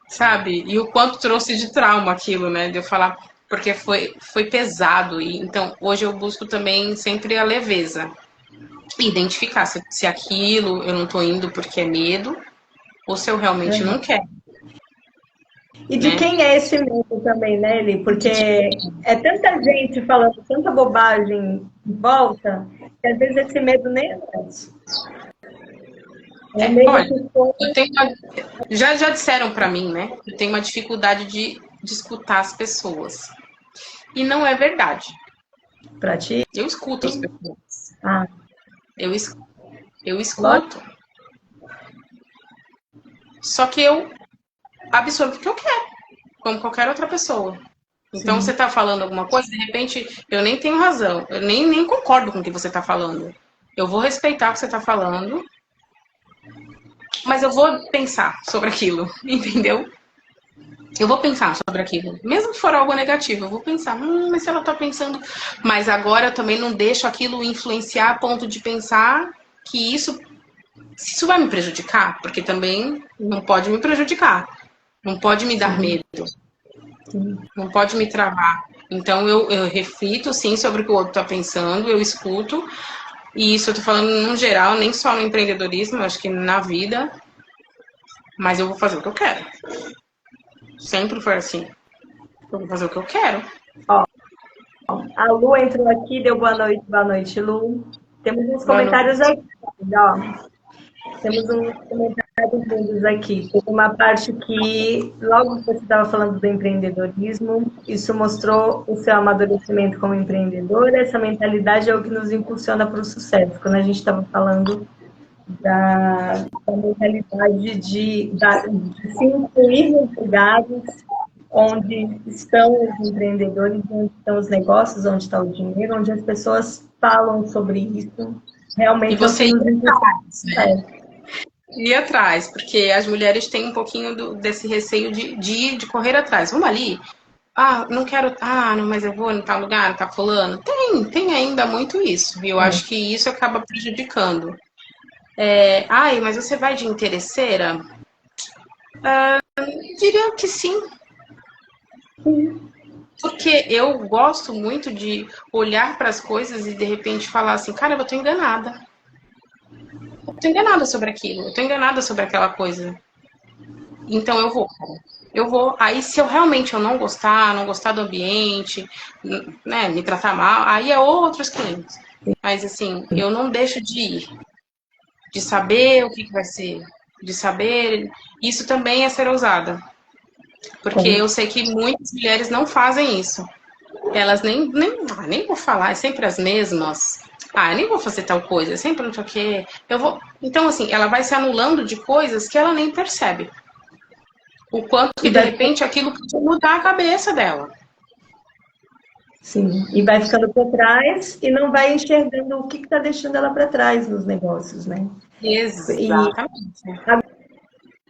Sabe? E o quanto trouxe de trauma aquilo, né? De eu falar, porque foi pesado. E então hoje eu busco também sempre a leveza. Identificar se aquilo eu não tô indo porque é medo, ou se eu realmente não quero. E de quem é esse medo também, né, Eli? Porque é tanta gente falando tanta bobagem em volta, que às vezes esse medo nem é nosso. Olha, eu tenho já disseram para mim, né? Eu tenho uma dificuldade de escutar as pessoas. E não é verdade. Para ti? Eu escuto as pessoas. Ah. Eu escuto. Só que eu absorvo o que eu quero, como qualquer outra pessoa. Então, Sim. Você está falando alguma coisa, de repente, eu nem tenho razão, eu nem concordo com o que você está falando. Eu vou respeitar o que você está falando, mas eu vou pensar sobre aquilo, entendeu? Eu vou pensar sobre aquilo. Mesmo que for algo negativo, eu vou pensar, mas se ela tá pensando... Mas agora eu também não deixo aquilo influenciar a ponto de pensar que isso vai me prejudicar, porque também não pode me prejudicar. Não pode me dar medo. Não pode me travar. Então eu reflito, sim, sobre o que o outro tá pensando, eu escuto. E isso eu tô falando no geral, nem só no empreendedorismo, eu acho que na vida. Mas eu vou fazer o que eu quero. Sempre foi assim. Eu vou fazer o que eu quero. Ó, a Lu entrou aqui, deu boa noite, Lu. Temos uns comentários aqui, ó. Temos uns comentários lindos aqui. Tem uma parte que, logo que você estava falando do empreendedorismo, isso mostrou o seu amadurecimento como empreendedor. Essa mentalidade é o que nos impulsiona para o sucesso. Quando a gente estava falando da mentalidade de se incluir nos lugares onde estão os empreendedores, onde estão os negócios, onde está o dinheiro, onde as pessoas falam sobre isso. Realmente, e você ir atrás, porque as mulheres têm um pouquinho desse receio de correr atrás. Vamos ali? Não quero... não, mas eu vou em tal lugar, tá fulano. Tem ainda muito isso. E eu acho que isso acaba prejudicando. Mas você vai de interesseira? Diria que sim. Porque eu gosto muito de olhar para as coisas e de repente falar assim, cara, eu tô enganada. Eu tô enganada sobre aquilo, eu tô enganada sobre aquela coisa. Então eu vou. Aí se eu realmente não gostar do ambiente, né, me tratar mal, aí é outros 500. Mas assim, eu não deixo de ir. De saber o que vai ser. De saber... Isso também é ser ousada. Porque eu sei que muitas mulheres não fazem isso. Elas nem vou falar, é sempre as mesmas. Eu nem vou fazer tal coisa, é sempre não sei o quê. Então, assim, ela vai se anulando de coisas que ela nem percebe. O quanto que, de repente, aquilo pode mudar a cabeça dela. Sim, e vai ficando para trás e não vai enxergando o que está deixando ela para trás nos negócios, né? Exatamente.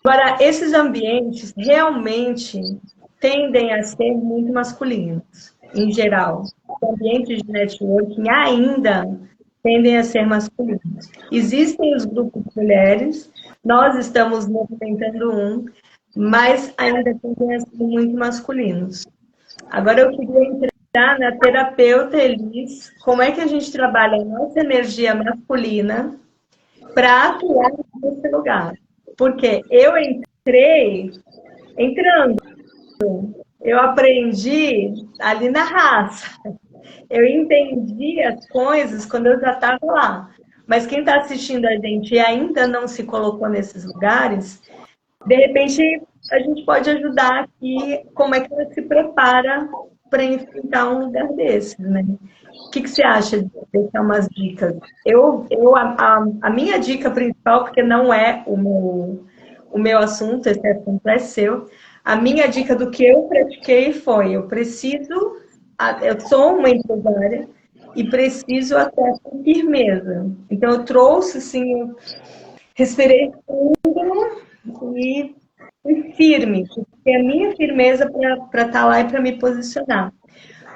Agora, esses ambientes realmente tendem a ser muito masculinos, em geral. Os ambientes de networking ainda tendem a ser masculinos. Existem os grupos de mulheres, nós estamos movimentando mas ainda tendem a ser muito masculinos. Agora, eu queria entrar na terapeuta Elis, como é que a gente trabalha a nossa energia masculina para atuar nesse lugar? Porque eu entrando, eu aprendi ali na raça. Eu entendi as coisas quando eu já estava lá. Mas quem está assistindo a gente e ainda não se colocou nesses lugares, de repente a gente pode ajudar aqui como é que ela se prepara para enfrentar um lugar desses, né? O que você acha de deixar umas dicas? A minha dica principal, porque não é o meu assunto, esse assunto é seu, a minha dica do que eu pratiquei foi, eu sou uma empresária e preciso até com firmeza. Então eu trouxe, assim, eu respirei fundo e fui firme, porque a minha firmeza para estar lá e para me posicionar.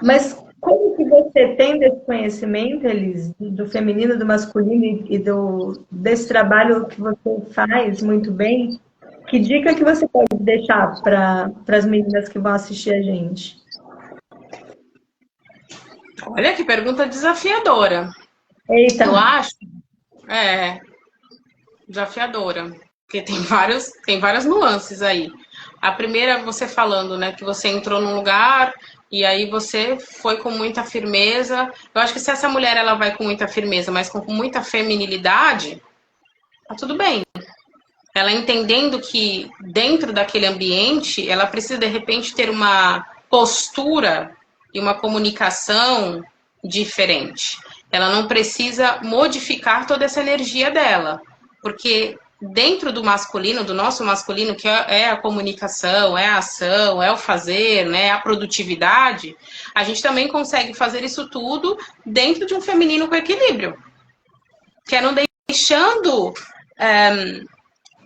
Mas como que você tem desse conhecimento, Elis, do feminino, do masculino e desse trabalho que você faz muito bem? Que dica que você pode deixar para as meninas que vão assistir a gente? Olha que pergunta desafiadora. Eita. Eu acho desafiadora, porque tem várias nuances aí. A primeira, você falando, né, que você entrou num lugar e aí você foi com muita firmeza. Eu acho que se essa mulher ela vai com muita firmeza, mas com muita feminilidade, tá tudo bem. Ela entendendo que dentro daquele ambiente, ela precisa de repente ter uma postura e uma comunicação diferente. Ela não precisa modificar toda essa energia dela, porque dentro do masculino, do nosso masculino, que é a comunicação, é a ação, é o fazer, né, a produtividade, a gente também consegue fazer isso tudo dentro de um feminino com equilíbrio, que é não deixando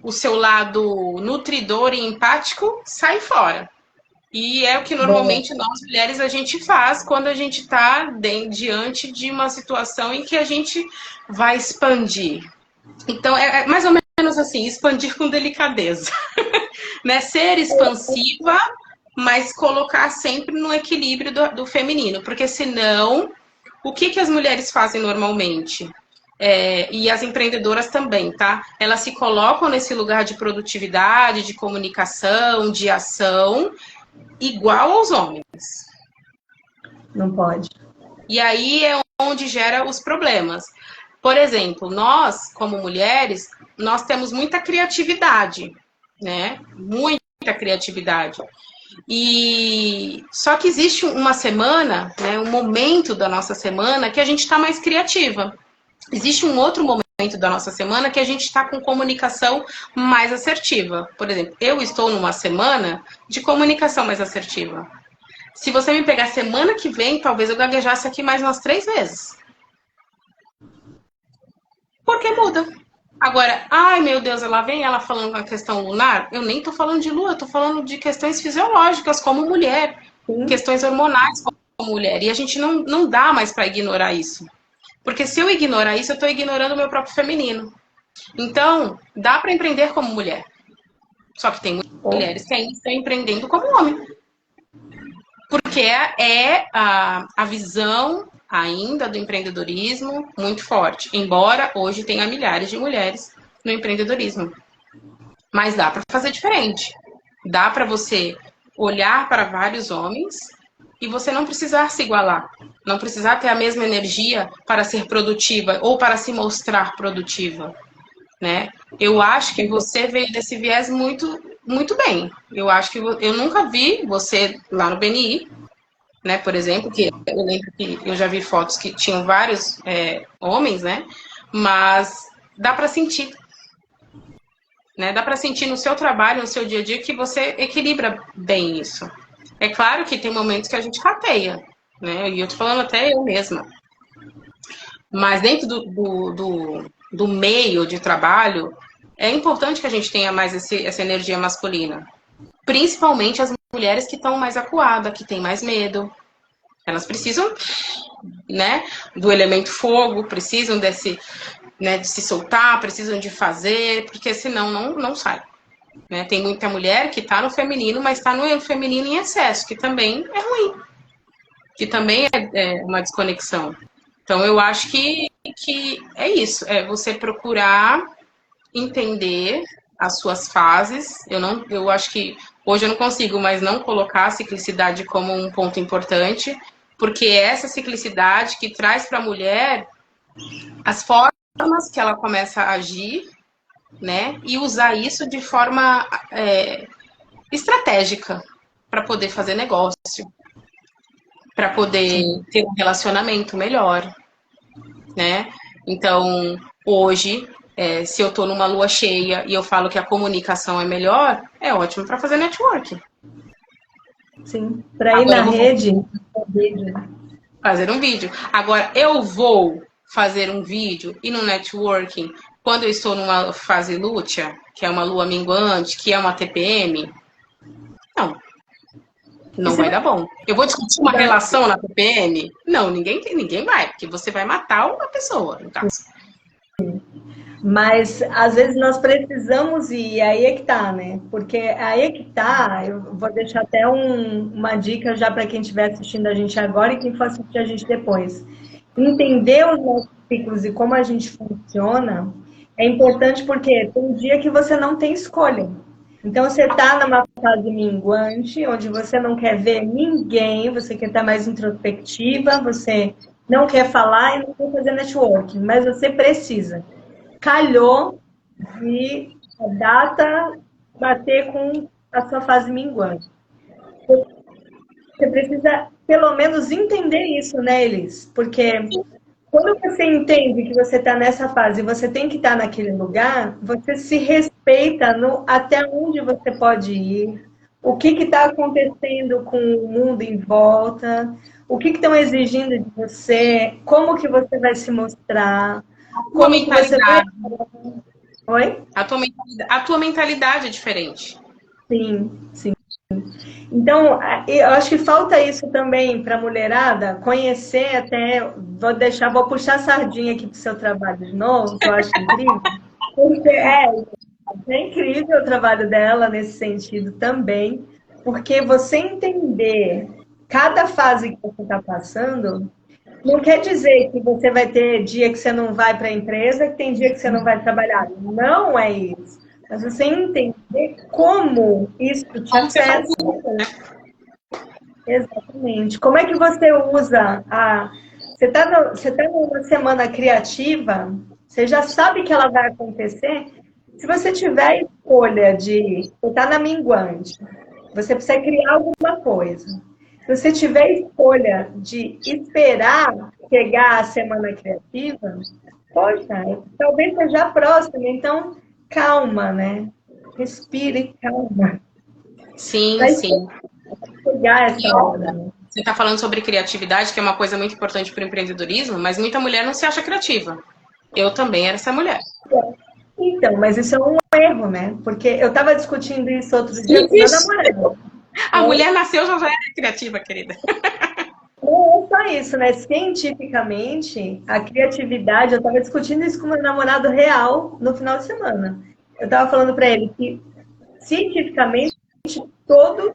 o seu lado nutridor e empático sai fora. E é o que normalmente nós mulheres a gente faz quando a gente está diante de uma situação em que a gente vai expandir. Então, é mais ou menos assim, expandir com delicadeza. Né? Ser expansiva, mas colocar sempre no equilíbrio do feminino. Porque senão, o que as mulheres fazem normalmente? E as empreendedoras também, tá? Elas se colocam nesse lugar de produtividade, de comunicação, de ação, igual aos homens. Não pode. E aí é onde gera os problemas. Por exemplo, nós, como mulheres, nós temos muita criatividade, né? Muita criatividade. E só que existe uma semana, né, um momento da nossa semana que a gente está mais criativa. Existe um outro momento da nossa semana que a gente está com comunicação mais assertiva. Por exemplo, eu estou numa semana de comunicação mais assertiva. Se você me pegar semana que vem, talvez eu gaguejasse aqui mais umas 3 vezes. Porque muda. Agora, ai meu Deus, lá vem ela falando com a questão lunar. Eu nem tô falando de lua, eu tô falando de questões fisiológicas como mulher, questões hormonais como mulher. E a gente não dá mais para ignorar isso. Porque se eu ignorar isso, eu estou ignorando o meu próprio feminino. Então, dá para empreender como mulher. Só que tem mulheres que ainda estão empreendendo como homem. Porque é a visão ainda do empreendedorismo muito forte. Embora hoje tenha milhares de mulheres no empreendedorismo. Mas dá para fazer diferente. Dá para você olhar para vários homens e você não precisar se igualar. Não precisar ter a mesma energia para ser produtiva ou para se mostrar produtiva. Né? Eu acho que você veio desse viés muito, muito bem. Eu acho que eu nunca vi você lá no BNI, né, por exemplo, que eu lembro que eu já vi fotos que tinham vários homens, né? Mas dá para sentir. Né? Dá para sentir no seu trabalho, no seu dia a dia, que você equilibra bem isso. É claro que tem momentos que a gente rateia, né? E eu tô falando até eu mesma. Mas dentro do meio de trabalho, é importante que a gente tenha mais essa energia masculina. Principalmente as mulheres que estão mais acuadas, que têm mais medo. Elas precisam, né, do elemento fogo, precisam desse, né, de se soltar, precisam de fazer, porque senão não sai. Né? Tem muita mulher que está no feminino, mas está no feminino em excesso, que também é ruim. Que também é uma desconexão. Então, eu acho que é isso. É você procurar entender as suas fases. Eu acho que hoje eu não consigo mais não colocar a ciclicidade como um ponto importante, porque é essa ciclicidade que traz para a mulher as formas que ela começa a agir, né? E usar isso de forma estratégica para poder fazer negócio, para poder ter um relacionamento melhor, né? Então, hoje, se eu estou numa lua cheia e eu falo que a comunicação é melhor, é ótimo para fazer network. Sim, para ir na rede, fazer um vídeo. Agora, eu vou fazer um vídeo e no networking, quando eu estou numa fase lútea, que é uma lua minguante, que é uma TPM, não vai dar bom. Eu vou discutir uma relação na TPM? Não, ninguém vai, porque você vai matar uma pessoa, no caso. Mas, às vezes, nós precisamos ir, aí é que tá, né? Porque aí é que tá, eu vou deixar até uma dica já para quem estiver assistindo a gente agora e quem for assistir a gente depois. Entender os nossos ciclos e como a gente funciona é importante porque tem dia que você não tem escolha. Então, você está numa fase minguante, onde você não quer ver ninguém, você quer estar mais introspectiva, você não quer falar e não quer fazer networking, mas você precisa. Calhou de a data bater com a sua fase minguante. Você precisa, pelo menos, entender isso, né, Elis? Porque quando você entende que você está nessa fase e você tem que estar naquele lugar, você se respeita no até onde você pode ir, o que está acontecendo com o mundo em volta, o que estão exigindo de você, como que você vai se mostrar, Tua como que você vai... mentalidade. Oi? A tua mentalidade é diferente. Sim, sim. Então, eu acho que falta isso também para a mulherada, conhecer até, vou puxar a sardinha aqui para o seu trabalho de novo, que eu acho incrível, porque é incrível o trabalho dela nesse sentido também, porque você entender cada fase que você está passando, não quer dizer que você vai ter dia que você não vai para a empresa, que tem dia que você não vai trabalhar. Não é isso. Mas você entender como isso te Como você faz afeta. Exatamente. Como é que você usa a. Você tá numa semana criativa, você já sabe que ela vai acontecer. Se você tiver a escolha de. Você está na minguante, você precisa criar alguma coisa. Se você tiver a escolha de esperar chegar a semana criativa, poxa, talvez seja a próxima. Então, calma, né? Respire, calma. Sim, Vai sim. chegar E essa hora, olha, né? você está falando sobre criatividade, que é uma coisa muito importante para o empreendedorismo, mas muita mulher não se acha criativa. Eu também era essa mulher. Então, mas isso é um erro, né? Porque eu estava discutindo isso outro dia com meu Ixi, namorado. a mulher nasceu já era criativa, querida. Não é só isso, né? Cientificamente, a criatividade, eu estava discutindo isso com meu namorado real no final de semana. Eu estava falando para ele que, cientificamente, todos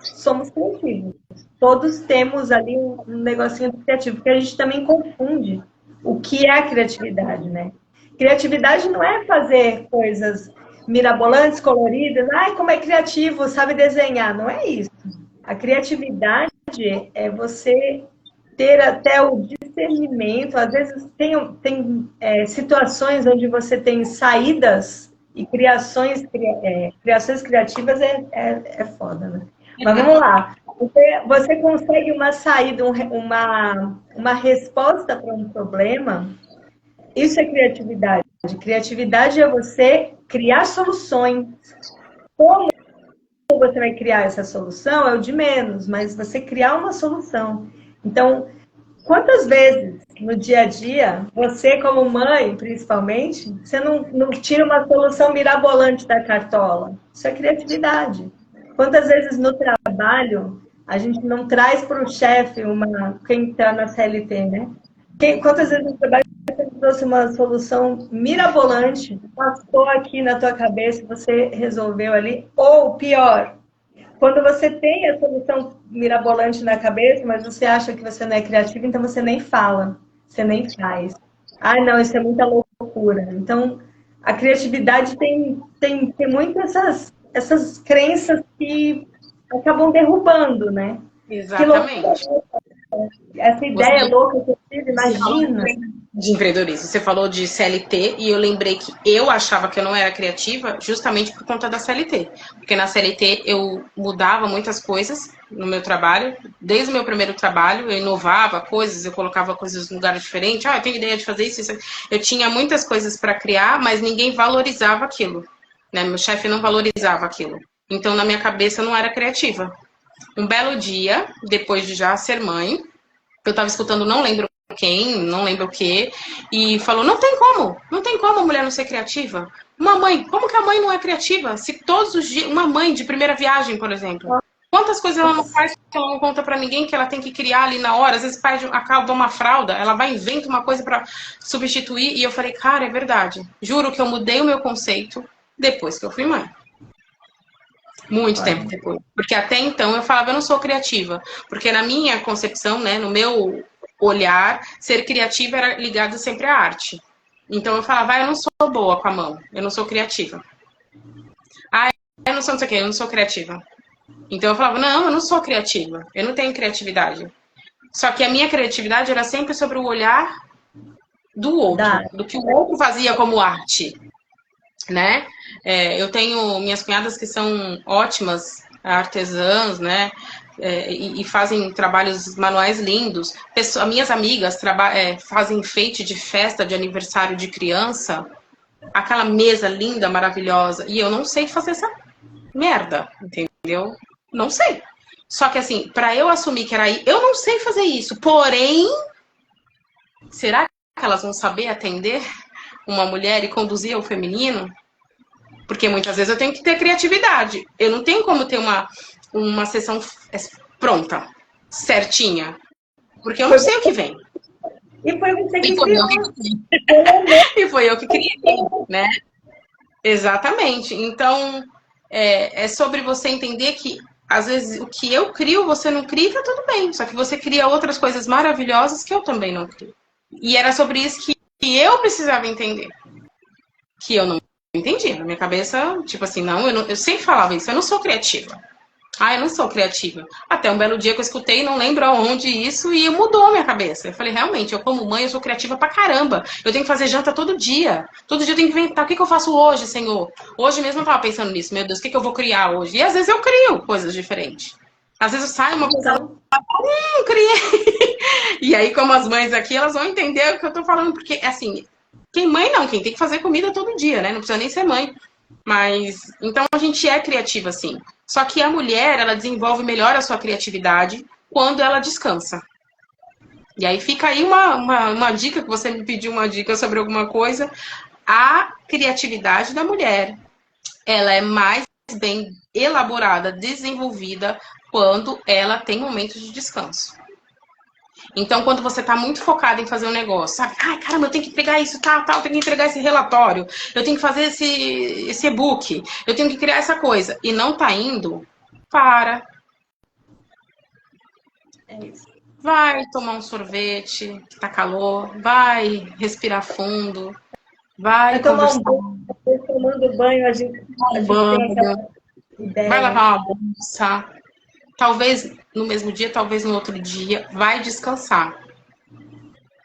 somos criativos. Todos temos ali um negocinho do criativo, porque a gente também confunde o que é a criatividade, né? Criatividade não é fazer coisas mirabolantes, coloridas. Ai, como é criativo, sabe desenhar. Não é isso. A criatividade é você ter até o discernimento. Às vezes tem situações onde você tem saídas e criações criativas é foda, né? Mas vamos lá. Você consegue uma saída, uma resposta para um problema. Isso é criatividade. Criatividade é você criar soluções. Como você vai criar essa solução é o de menos, mas você criar uma solução. Então, quantas vezes no dia a dia, você como mãe, principalmente, você não tira uma solução mirabolante da cartola? Isso é criatividade. Quantas vezes no trabalho a gente não traz para o chefe quem está na CLT, né? Quantas vezes no trabalho você trouxe uma solução mirabolante, passou aqui na tua cabeça, você resolveu ali, ou pior, quando você tem a solução mirabolante na cabeça, mas você acha que você não é criativo, então você nem fala, você nem faz. Ah, não, isso é muita loucura. Então, a criatividade tem muito essas crenças que acabam derrubando, né? Que loucura. Exatamente. Essa ideia louca que eu tive, Você falou imagina. de empreendedorismo, você falou de CLT e eu lembrei que eu achava que eu não era criativa justamente por conta da CLT. Porque na CLT eu mudava muitas coisas no meu trabalho, desde o meu primeiro trabalho, eu inovava coisas, eu colocava coisas em lugares diferentes. Ah, eu tenho ideia de fazer isso, isso. Eu tinha muitas coisas para criar, mas ninguém valorizava aquilo. Né? Meu chefe não valorizava aquilo. Então, na minha cabeça, eu não era criativa. Um belo dia, depois de já ser mãe, eu estava escutando, não lembro quem, não lembro o que, e falou, não tem como a mulher não ser criativa. Uma mãe, como que a mãe não é criativa? Se todos os dias, uma mãe de primeira viagem, por exemplo, quantas coisas ela não faz que ela não conta pra ninguém, que ela tem que criar ali na hora, às vezes acaba uma fralda, ela vai inventa uma coisa pra substituir, e eu falei, cara, é verdade, juro que eu mudei o meu conceito depois que eu fui mãe. Muito tempo depois. Porque até então eu falava, eu não sou criativa. Porque na minha concepção, né, no meu olhar, ser criativa era ligado sempre à arte. Então eu falava, eu não sou boa com a mão, eu não sou criativa. Ah, eu não sou não sei o quê, eu não sou criativa. Então eu falava, não, eu não sou criativa, eu não tenho criatividade. Só que a minha criatividade era sempre sobre o olhar do outro, do que o outro fazia como arte. né? Eu tenho minhas cunhadas que são ótimas artesãs, né? E fazem trabalhos manuais lindos. Minhas amigas fazem enfeite de festa de aniversário de criança, aquela mesa linda, maravilhosa, e eu não sei fazer essa merda, entendeu? Não sei. Só que assim, para eu assumir que era aí, eu não sei fazer isso. Porém, será que elas vão saber atender uma mulher e conduzir ao feminino? Porque muitas vezes eu tenho que ter criatividade. Eu não tenho como ter uma sessão pronta, certinha. Porque eu não sei o que vem. E foi você que E foi criou. eu que, e foi eu que criei, né? Exatamente. Então, é sobre você entender que, às vezes, o que eu crio, você não cria, tá tudo bem. Só que você cria outras coisas maravilhosas que eu também não crio. E era sobre isso que eu precisava entender. Que eu não entendi. Na minha cabeça, tipo assim, não, eu sempre falava isso, eu não sou criativa. Eu não sou criativa. Até um belo dia que eu escutei, não lembro aonde isso, e mudou a minha cabeça. Eu falei, realmente, eu como mãe, eu sou criativa pra caramba. Eu tenho que fazer janta todo dia. Todo dia eu tenho que inventar. O que eu faço hoje, Senhor? Hoje mesmo eu tava pensando nisso. Meu Deus, o que eu vou criar hoje? E às vezes eu crio coisas diferentes. Às vezes eu saio uma coisa, Então, não criei. E aí, como as mães aqui, elas vão entender o que eu tô falando. Porque, assim, quem mãe não, quem tem que fazer comida todo dia, né? Não precisa nem ser mãe. Mas, então a gente é criativa, sim. Só que a mulher, ela desenvolve melhor a sua criatividade quando ela descansa. E aí fica aí uma dica, que você me pediu uma dica sobre alguma coisa. A criatividade da mulher, ela é mais bem elaborada, desenvolvida, quando ela tem momentos de descanso. Então, quando você está muito focado em fazer um negócio, sabe? Ai, caramba, eu tenho que entregar isso, tal, eu tenho que entregar esse relatório, eu tenho que fazer esse e-book, eu tenho que criar essa coisa, e não tá indo, para. é isso. Vai tomar um sorvete, que tá calor, vai respirar fundo, vai Vai tomar conversar um banho, depois tomando banho, a um gente tem banho, aquela vai ideia. lavar uma bolsa, talvez no mesmo dia, talvez no outro dia, vai descansar.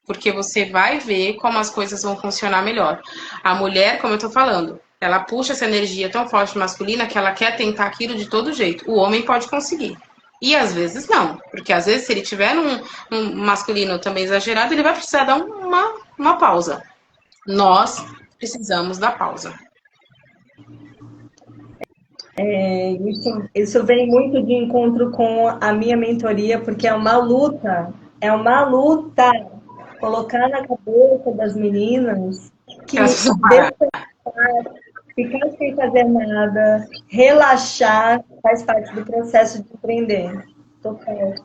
Porque você vai ver como as coisas vão funcionar melhor. A mulher, como eu tô falando, ela puxa essa energia tão forte masculina que ela quer tentar aquilo de todo jeito. O homem pode conseguir. E às vezes não. Porque às vezes, se ele tiver um masculino também exagerado, ele vai precisar dar uma pausa. Nós precisamos da pausa. Isso vem muito de encontro com a minha mentoria, porque é uma luta colocar na cabeça das meninas Elas que precisam parar. ficar sem fazer nada, relaxar, faz parte do processo de empreender. Total.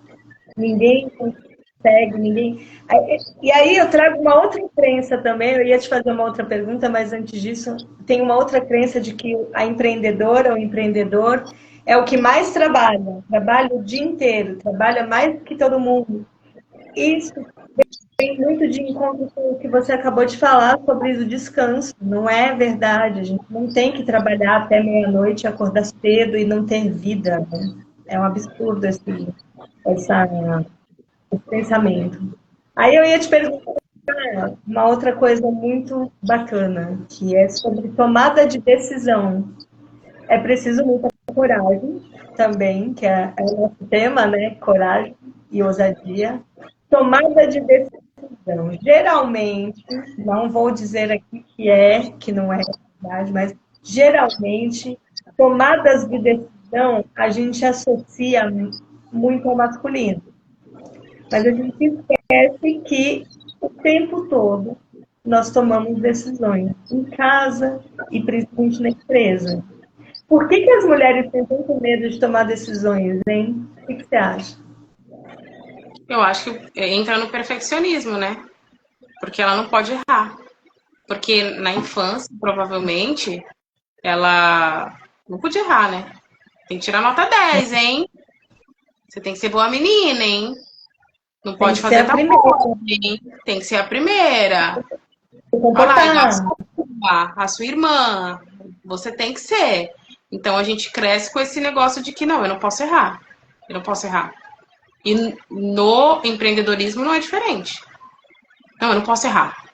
Ninguém consegue, ninguém. E aí eu trago uma outra crença também. Eu ia te fazer uma outra pergunta, mas antes disso, tem uma outra crença de que a empreendedora, o empreendedor, é o que mais trabalha o dia inteiro, trabalha mais que todo mundo. Isso tem muito de encontro com o que você acabou de falar sobre o descanso. Não é verdade. A gente não tem que trabalhar até meia-noite, acordar cedo e não ter vida, né? É um absurdo essa, esse pensamento. Aí eu ia te perguntar uma outra coisa muito bacana, que é sobre tomada de decisão. É preciso muita coragem também, que é o nosso tema, né? Coragem e ousadia. Tomada de decisão. Geralmente, não vou dizer aqui que não é verdade, mas geralmente, tomadas de decisão a gente associa muito ao masculino. Mas a gente esquece que o tempo todo nós tomamos decisões em casa e principalmente na empresa. Por que as mulheres têm tanto medo de tomar decisões, hein? O que você acha? Eu acho que entra no perfeccionismo, né? Porque ela não pode errar. Porque na infância, provavelmente, ela não podia errar, né? Tem que tirar nota 10, hein? Você tem que ser boa menina, hein? Não Tem pode que ser fazer a tal primeira coisa, hein? Tem que ser a primeira. a se Olha lá, igual comportar. a sua irmã. Você tem que ser. Então a gente cresce com esse negócio de que não, eu não posso errar. Eu não posso errar. E no empreendedorismo não é diferente. Não, eu não posso errar.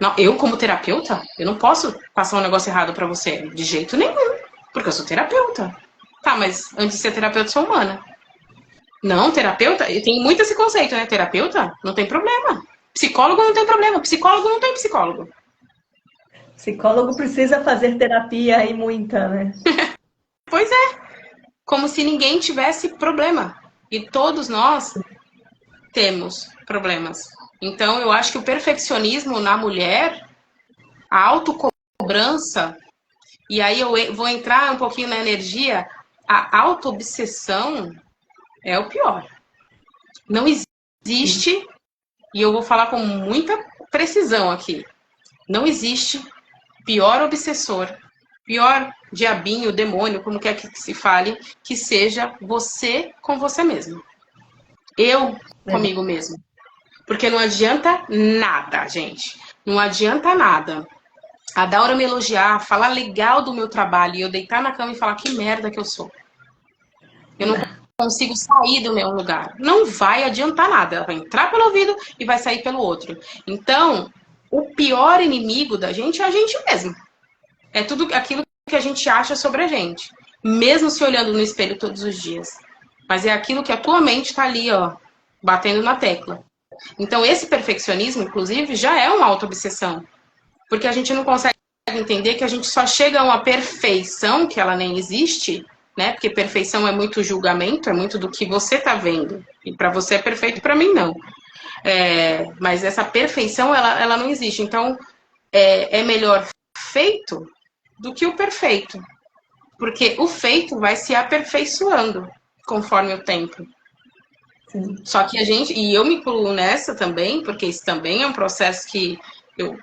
Não, eu, como terapeuta, eu não posso passar um negócio errado pra você, de jeito nenhum, porque eu sou terapeuta. Tá, mas antes de ser terapeuta, eu sou humana. Não, terapeuta, tem muito esse conceito, né? Terapeuta, não tem problema. Psicólogo não tem problema, psicólogo não tem psicólogo. Psicólogo precisa fazer terapia e muita, né? Pois é, como se ninguém tivesse problema. E todos nós temos problemas. Então, eu acho que o perfeccionismo na mulher, a autocobrança, e aí eu vou entrar um pouquinho na energia, a autoobsessão é o pior. Não existe, e eu vou falar com muita precisão aqui, não existe pior obsessor, pior diabinho, demônio, como quer que se fale, que seja você com você mesmo. Eu comigo mesmo. Porque não adianta nada, gente. Não adianta nada. A Daura me elogiar, falar legal do meu trabalho e eu deitar na cama e falar que merda que eu sou. Eu não consigo sair do meu lugar. Não vai adiantar nada. Ela vai entrar pelo ouvido e vai sair pelo outro. Então, o pior inimigo da gente é a gente mesmo. É tudo aquilo que a gente acha sobre a gente. Mesmo se olhando no espelho todos os dias. Mas é aquilo que a tua mente está ali, ó, batendo na tecla. Então, esse perfeccionismo, inclusive, já é uma autoobsessão. Porque a gente não consegue entender que a gente só chega a uma perfeição, que ela nem existe, né? Porque perfeição é muito julgamento, é muito do que você está vendo. E para você é perfeito, para mim não. Mas essa perfeição, ela não existe. Então, é melhor feito do que o perfeito. Porque o feito vai se aperfeiçoando conforme o tempo. Sim. Só que a gente, e eu me incluo nessa também, porque isso também é um processo que eu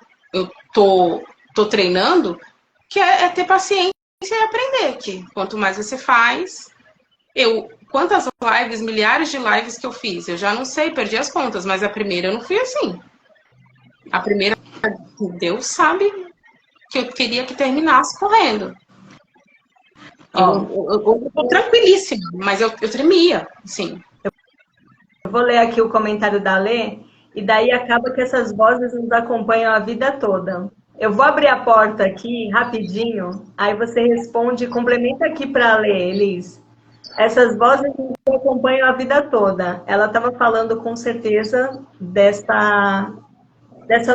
tô treinando, que é ter paciência e aprender, que quanto mais você faz, quantas lives, milhares de lives que eu fiz, eu já não sei, perdi as contas, mas a primeira eu não fui assim. A primeira, Deus sabe que eu queria que terminasse correndo. Eu tô tranquilíssima, mas eu tremia, assim. Eu vou ler aqui o comentário da Lê, e daí acaba que essas vozes nos acompanham a vida toda. Eu vou abrir a porta aqui rapidinho, aí você responde, complementa aqui para a Lê, Elis. Essas vozes nos acompanham a vida toda. Ela estava falando com certeza dessa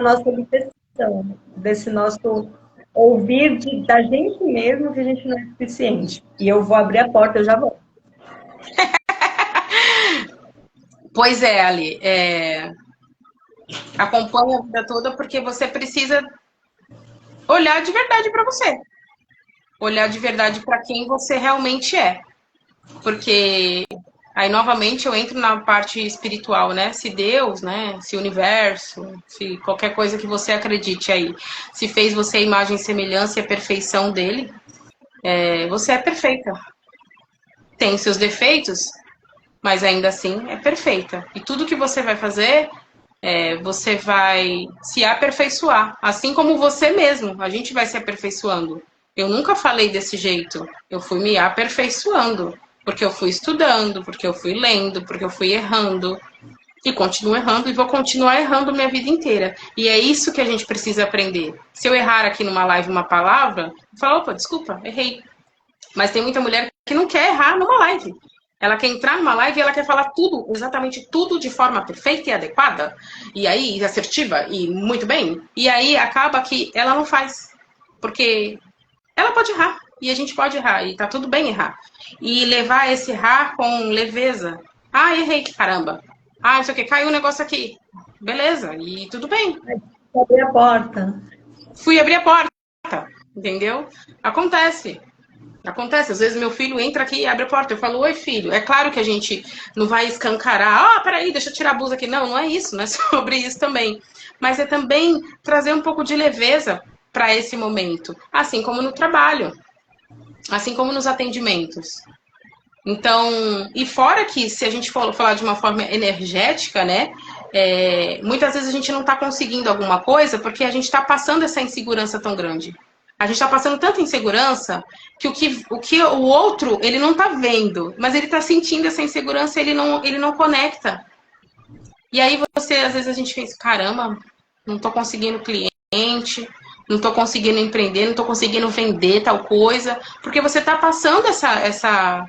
nossa obsessão, desse nosso ouvir da gente mesmo que a gente não é suficiente. E eu vou abrir a porta, eu já vou. Pois é, Ali. Acompanha a vida toda porque você precisa olhar de verdade para você. Olhar de verdade para quem você realmente é. Porque aí, novamente, eu entro na parte espiritual, né? Se Deus, né? Se o universo, se qualquer coisa que você acredite aí, se fez você a imagem, semelhança e a perfeição dele, você é perfeita. Tem seus defeitos, mas ainda assim é perfeita. E tudo que você vai fazer, você vai se aperfeiçoar. Assim como você mesmo, a gente vai se aperfeiçoando. Eu nunca falei desse jeito. Eu fui me aperfeiçoando. Porque eu fui estudando, porque eu fui lendo, porque eu fui errando. E continuo errando e vou continuar errando minha vida inteira. E é isso que a gente precisa aprender. Se eu errar aqui numa live uma palavra, eu falo, opa, desculpa, errei. Mas tem muita mulher que não quer errar numa live. Ela quer entrar numa live e ela quer falar tudo, exatamente tudo de forma perfeita e adequada. E aí, assertiva e muito bem. E aí acaba que ela não faz. Porque ela pode errar. E a gente pode errar. E tá tudo bem errar. E levar esse errar com leveza. Ah, errei, caramba. Ah, não sei o que, caiu um negócio aqui. Beleza, e tudo bem. Abrir a porta. Fui abrir a porta, entendeu? Acontece. Acontece, às vezes meu filho entra aqui e abre a porta. Eu falo, oi filho. É claro que a gente não vai escancarar. Peraí, deixa eu tirar a blusa aqui. Não, não é isso, não é sobre isso também. Mas é também trazer um pouco de leveza para esse momento. Assim como no trabalho. Assim como nos atendimentos. Então, e fora que se a gente for falar de uma forma energética, né? Muitas vezes a gente não está conseguindo alguma coisa porque a gente está passando essa insegurança tão grande. A gente está passando tanta insegurança que o outro, ele não está vendo, mas ele está sentindo essa insegurança, ele não conecta. E aí às vezes a gente pensa, caramba, não estou conseguindo cliente, não estou conseguindo empreender, não estou conseguindo vender tal coisa, porque você está passando essa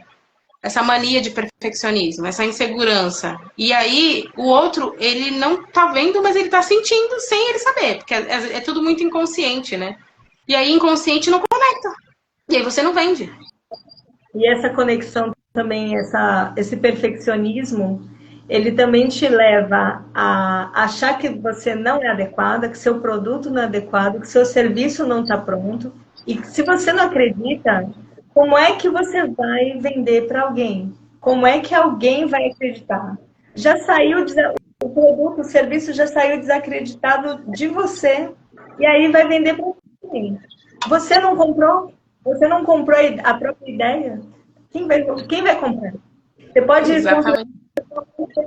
mania de perfeccionismo, essa insegurança. E aí, o outro, ele não tá vendo, mas ele tá sentindo sem ele saber, porque é tudo muito inconsciente, né? E aí, inconsciente não conecta. E aí você não vende. E essa conexão também, esse perfeccionismo, ele também te leva a achar que você não é adequada, que seu produto não é adequado, que seu serviço não está pronto. E se você não acredita, como é que você vai vender para alguém? Como é que alguém vai acreditar? Já saiu o produto, o serviço já saiu desacreditado de você. E aí vai vender para quem? Você não comprou? Você não comprou a própria ideia? Quem vai comprar? Você pode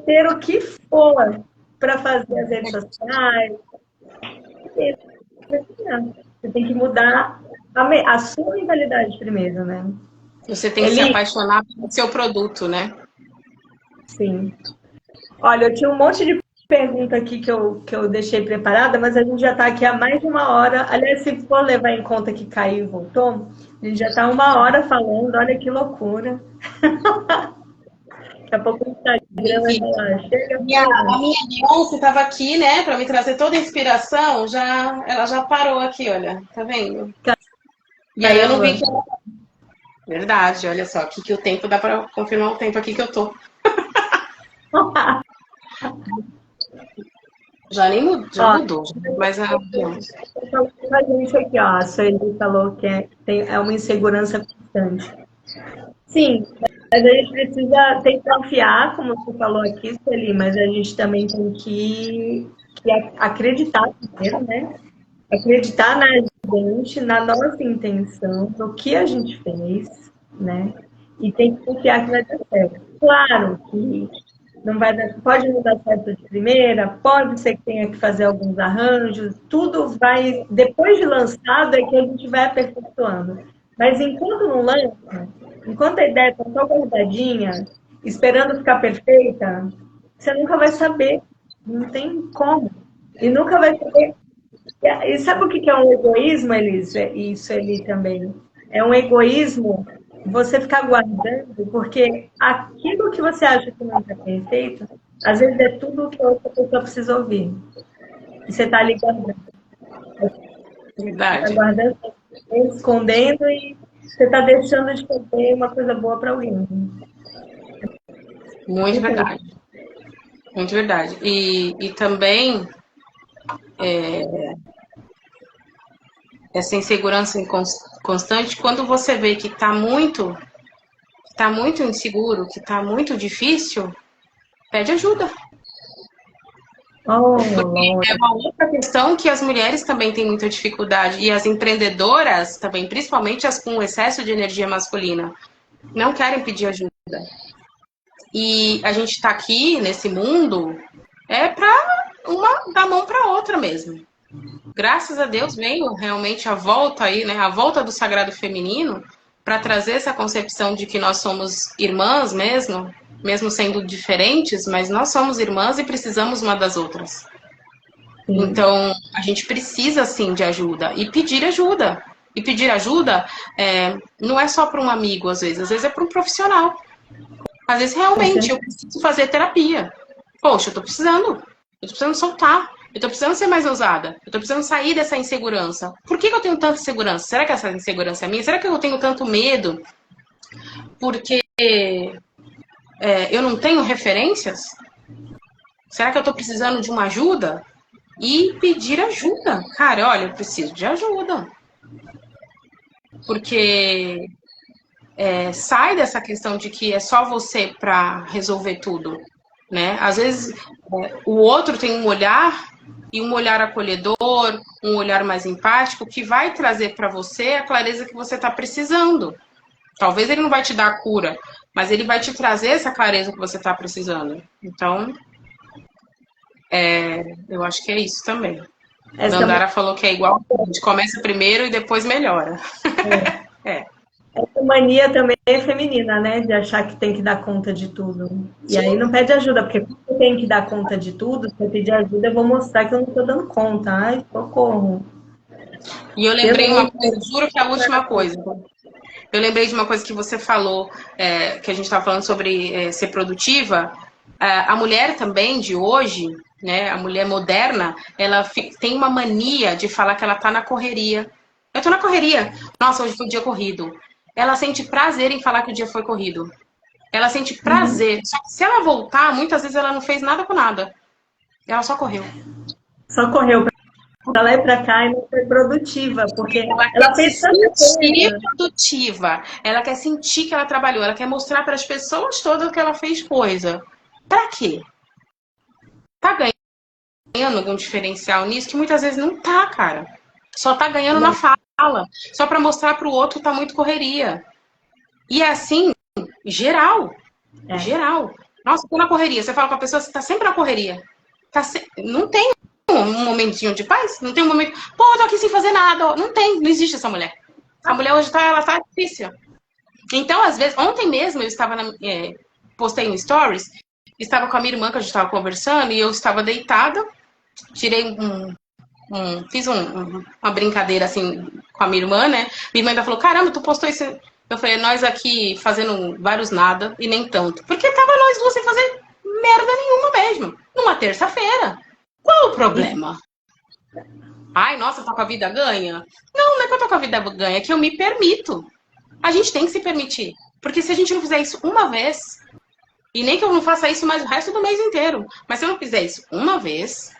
ter o que for para fazer as redes sociais. Você tem que mudar a sua mentalidade primeiro, né? Você tem que se apaixonar pelo seu produto, né? Sim. Olha, eu tinha um monte de pergunta aqui que eu deixei preparada, mas a gente já está aqui há mais de uma hora. Aliás, se for levar em conta que caiu e voltou, a gente já está uma hora falando, olha que loucura. Daqui a pouco o Instagram vai falar, chega. A minha Beyoncé estava aqui, né, para me trazer toda a inspiração, ela já parou aqui, olha, tá vendo? E aí eu não vi que ela... Verdade, olha só, aqui que o tempo dá para confirmar o tempo aqui que eu tô. Já nem mudou, já mudou, mas a gente aqui, ó, a Sueli falou que é uma insegurança constante. Sim, mas a gente tem que confiar, como você falou aqui, Sueli, mas a gente também tem que acreditar primeiro, né? Acreditar na gente, na nossa intenção, no que a gente fez, né? E tem que confiar que vai dar certo. Claro que não vai dar, pode não dar certo de primeira, pode ser que tenha que fazer alguns arranjos, tudo vai, depois de lançado é que a gente vai aperfeiçoando. Mas enquanto não lança, enquanto a ideia está só guardadinha, esperando ficar perfeita, você nunca vai saber, não tem como. E nunca vai saber. E sabe o que é um egoísmo, Elisa? Isso ali também. É um egoísmo você ficar guardando, porque aquilo que você acha que não está perfeito, às vezes é tudo o que a outra pessoa precisa ouvir. E você está ali guardando. Verdade. Está guardando, escondendo e você está deixando de fazer uma coisa boa para alguém. Muito verdade. Muito verdade. E também essa insegurança constante, quando você vê que está muito inseguro, que está muito difícil, pede ajuda. Porque é uma outra questão que as mulheres também têm muita dificuldade, e as empreendedoras também, principalmente as com excesso de energia masculina, não querem pedir ajuda. E a gente está aqui nesse mundo para uma dar mão para outra mesmo. Graças a Deus veio realmente a volta aí, né? A volta do sagrado feminino para trazer essa concepção de que nós somos irmãs mesmo sendo diferentes, mas nós somos irmãs e precisamos uma das outras. Sim. Então, a gente precisa, sim, de ajuda e pedir ajuda. E pedir ajuda não é só para um amigo, às vezes é para um profissional. Às vezes, realmente, eu preciso fazer terapia. Poxa, eu tô precisando soltar. Eu tô precisando ser mais ousada. Eu tô precisando sair dessa insegurança. Por que eu tenho tanta insegurança? Será que essa insegurança é minha? Será que eu tenho tanto medo? Porque eu não tenho referências? Será que eu tô precisando de uma ajuda? E pedir ajuda. Cara, olha, eu preciso de ajuda. Porque sai dessa questão de que é só você para resolver tudo, né? Às vezes o outro tem um olhar e um olhar acolhedor, um olhar mais empático que vai trazer para você a clareza que você está precisando. Talvez ele não vai te dar a cura, mas ele vai te trazer essa clareza que você está precisando. Então, eu acho que é isso também. Dandara falou que é igual, a gente começa primeiro e depois melhora. essa mania também é feminina, né? De achar que tem que dar conta de tudo. E aí Sim. não pede ajuda, porque quando eu tenho que dar conta de tudo, se eu pedir ajuda, eu vou mostrar que eu não estou dando conta. Ai, socorro. E eu Pelo lembrei amor uma de coisa, juro que é a última Deus. coisa. Eu lembrei de uma coisa que você falou, que a gente estava falando sobre ser produtiva. A mulher também de hoje, né, a mulher moderna, ela tem uma mania de falar que ela tá na correria. Eu tô na correria. Nossa, hoje foi um dia corrido. Ela sente prazer em falar que o dia foi corrido. Ela sente Uhum. prazer. Só que se ela voltar, muitas vezes ela não fez nada com nada. Ela só correu. Só correu para lá e para cá e não foi produtiva, porque Ela quer ela se fez tanta sentir coisa. produtiva. Ela quer sentir que ela trabalhou. Ela quer mostrar para as pessoas todas que ela fez coisa. Para quê? Tá ganhando algum diferencial nisso? Que muitas vezes não tá, cara. Só tá ganhando na Não, fala. Só para mostrar para o outro que tá muito correria. E é assim, geral. é. Geral. Nossa, tô na correria. Você fala com a pessoa, você tá sempre na correria. Não tem um momentinho de paz? Não tem um momento. Pô, eu tô aqui sem fazer nada. Não tem, não existe essa mulher. A mulher hoje ela tá difícil. Então, às vezes, ontem mesmo eu estava postei um stories, estava com a minha irmã que a gente estava conversando e eu estava deitada, tirei fiz uma brincadeira assim com a minha irmã, né? Minha irmã ainda falou: caramba, tu postou isso. Eu falei: nós aqui fazendo vários nada e nem tanto. Porque tava nós duas sem fazer merda nenhuma mesmo. Numa terça-feira. Qual o problema? Ai, nossa, tá com a vida ganha? Não, não é que eu tô com a vida ganha, é que eu me permito. A gente tem que se permitir. Porque se a gente não fizer isso uma vez, e nem que eu não faça isso mais o resto do mês inteiro, mas se eu não fizer isso uma vez,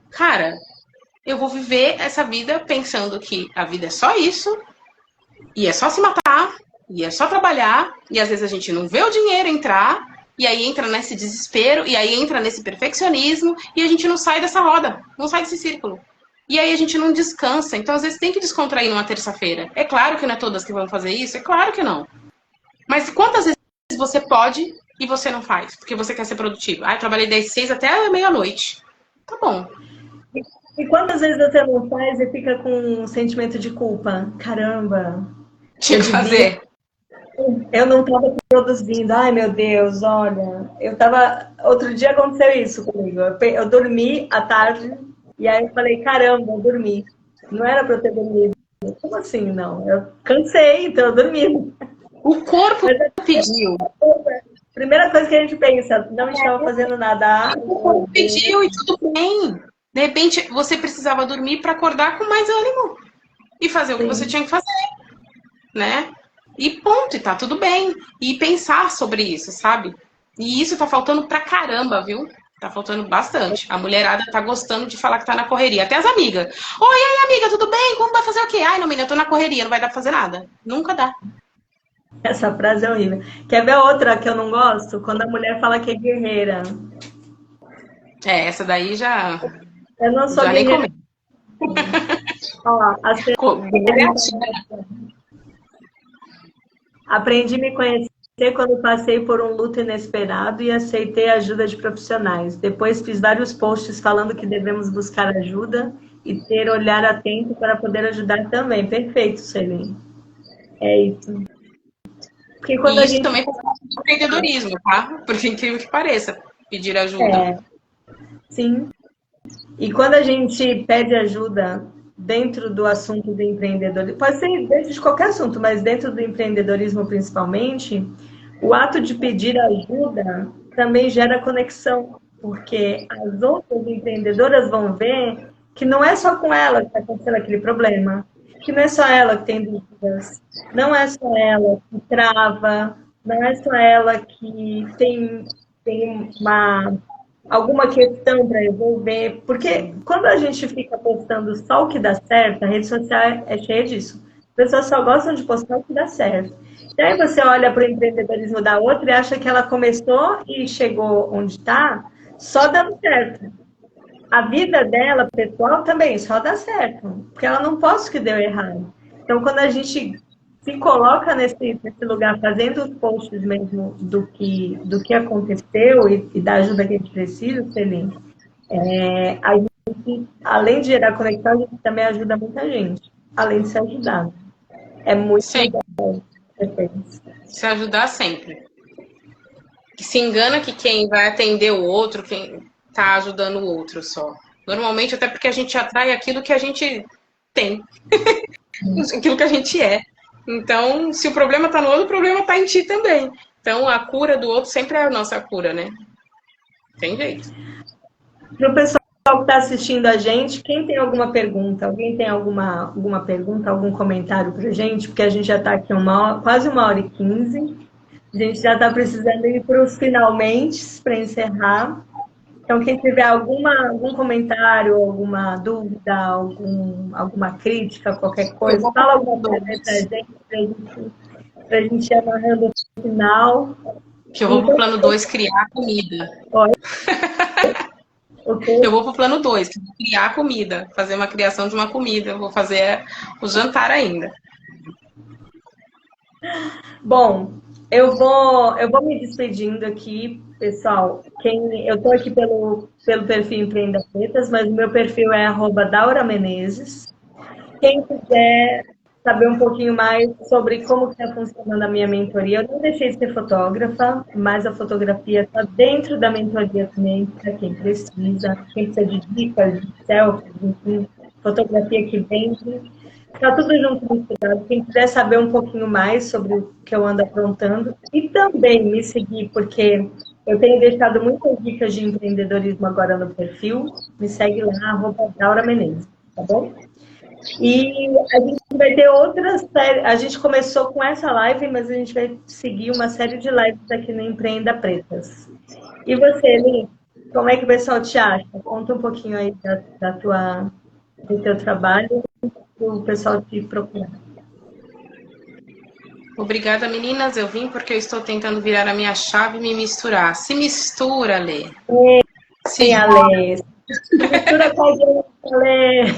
cara, eu vou viver essa vida pensando que a vida é só isso, e é só se matar, e é só trabalhar, e às vezes a gente não vê o dinheiro entrar, e aí entra nesse desespero, e aí entra nesse perfeccionismo, e a gente não sai dessa roda, não sai desse círculo. E aí a gente não descansa. Então, às vezes, tem que descontrair numa terça-feira. É claro que não é todas que vão fazer isso, é claro que não. Mas quantas vezes você pode e você não faz? Porque você quer ser produtivo. Ah, eu trabalhei das 6 até meia-noite. Tá bom. E quantas vezes você não faz e fica com um sentimento de culpa? Caramba, Tinha eu que devia. fazer. Eu não estava produzindo. Ai, meu Deus, olha. Eu estava. Outro dia aconteceu isso comigo. Eu dormi à tarde e aí eu falei: caramba, eu dormi. Não era para eu ter dormido. Como assim, não? Eu cansei, então eu dormi. O corpo Mas a pediu. primeira coisa que a gente pensa, não estava fazendo nada. Ah, O meu corpo Deus. pediu e tudo bem. De repente, você precisava dormir para acordar com mais ânimo e fazer o que você Sim. tinha que fazer, né? E ponto, e tá tudo bem. E pensar sobre isso, sabe? E isso tá faltando pra caramba, viu? Tá faltando bastante. A mulherada tá gostando de falar que tá na correria. Até as amigas. Oi, aí, amiga, tudo bem? Como vai fazer o quê? Ai, não, menina, eu tô na correria, não vai dar pra fazer nada. Nunca dá. Essa frase é horrível. Quer ver outra que eu não gosto? Quando a mulher fala que é guerreira. É, essa daí Eu não sou já nem guerreira. comento. Ó, as pessoas. Aprendi a me conhecer quando passei por um luto inesperado e aceitei a ajuda de profissionais. Depois fiz vários posts falando que devemos buscar ajuda e ter olhar atento para poder ajudar também. Perfeito, Celine. É isso. Porque quando E a isso gente. também faz parte do empreendedorismo, tá? Porque incrível que pareça, pedir ajuda. É, sim. E quando a gente pede ajuda dentro do assunto do empreendedorismo, pode ser dentro de qualquer assunto, mas dentro do empreendedorismo principalmente, o ato de pedir ajuda também gera conexão, porque as outras empreendedoras vão ver que não é só com ela que está acontecendo aquele problema, que não é só ela que tem dúvidas, não é só ela que trava, não é só ela que tem alguma questão para resolver, porque quando a gente fica postando só o que dá certo, a rede social é cheia disso. As pessoas só gostam de postar o que dá certo. E aí você olha para o empreendedorismo da outra e acha que ela começou e chegou onde está só dando certo. A vida dela, pessoal, também só dá certo, porque ela não posta o que deu errado. Então, quando a gente se coloca nesse lugar, fazendo os posts mesmo do que aconteceu e da ajuda que a gente precisa, Celine, a gente, além de gerar conexão, a gente também ajuda muita gente, além de ser ajudado. É muito Sempre. legal. Se ajudar sempre. Que se engana que quem vai atender o outro, quem tá ajudando o outro só. Normalmente, até porque a gente atrai aquilo que a gente tem, aquilo que a gente é. Então, se o problema tá no outro, o problema tá em ti também. Então, a cura do outro sempre é a nossa cura, né? Tem jeito. Para o pessoal que está assistindo a gente, quem tem alguma pergunta? Alguém tem alguma pergunta, algum comentário para a gente? Porque a gente já está aqui quase 1h15. A gente já está precisando ir para os finalmente, para encerrar. Então, quem tiver algum comentário, alguma dúvida, alguma crítica, qualquer coisa, fala alguma coisa para a gente ir amarrando o final. Que eu vou pro plano 2 criar comida. Pode. Okay. Eu vou pro plano 2, que é criar comida, fazer uma criação de uma comida. Eu vou fazer o jantar ainda. Bom, eu vou me despedindo aqui, pessoal. Eu estou aqui pelo perfil Empreenda Pretas, mas o meu perfil é @DauraMenezes. Quem quiser saber um pouquinho mais sobre como está funcionando a minha mentoria, eu não deixei de ser fotógrafa, mas a fotografia está dentro da mentoria também, para quem precisa de dicas, de selfies, enfim, fotografia que vende. Está tudo junto misturado. Quem quiser saber um pouquinho mais sobre o que eu ando aprontando e também me seguir, porque eu tenho deixado muitas dicas de empreendedorismo agora no perfil, me segue lá, @DauraMenezes, tá bom? E a gente vai ter outras séries. A gente começou com essa live, mas a gente vai seguir uma série de lives aqui no Empreenda Pretas. E você, Lin, como é que o pessoal te acha? Conta um pouquinho aí do teu trabalho, para o pessoal te procurar. Obrigada, meninas. Eu vim porque eu estou tentando virar a minha chave e me misturar. Se mistura, Lê. Sim, Lê. Se mistura com a gente, Lê.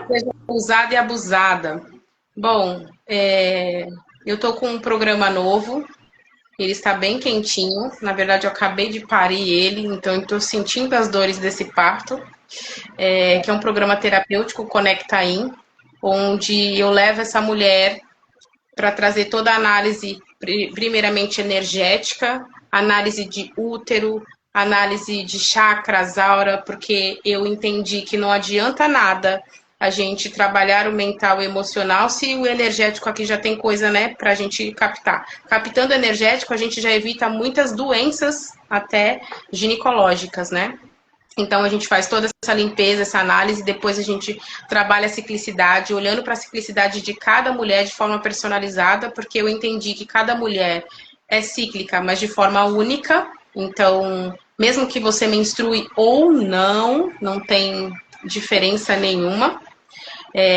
Seja usada e abusada. Bom, eu estou com um programa novo. Ele está bem quentinho. Na verdade, eu acabei de parir ele, então eu estou sentindo as dores desse parto. Que é um programa terapêutico Conecta In, onde eu levo essa mulher para trazer toda a análise, primeiramente energética, análise de útero, análise de chakras, aura, porque eu entendi que não adianta nada a gente trabalhar o mental e emocional se o energético aqui já tem coisa, né, para a gente captar. Captando o energético, a gente já evita muitas doenças, até ginecológicas, né? Então, a gente faz toda essa limpeza, essa análise, depois a gente trabalha a ciclicidade, olhando para a ciclicidade de cada mulher de forma personalizada, porque eu entendi que cada mulher é cíclica, mas de forma única. Então, mesmo que você menstrue ou não, não tem diferença nenhuma.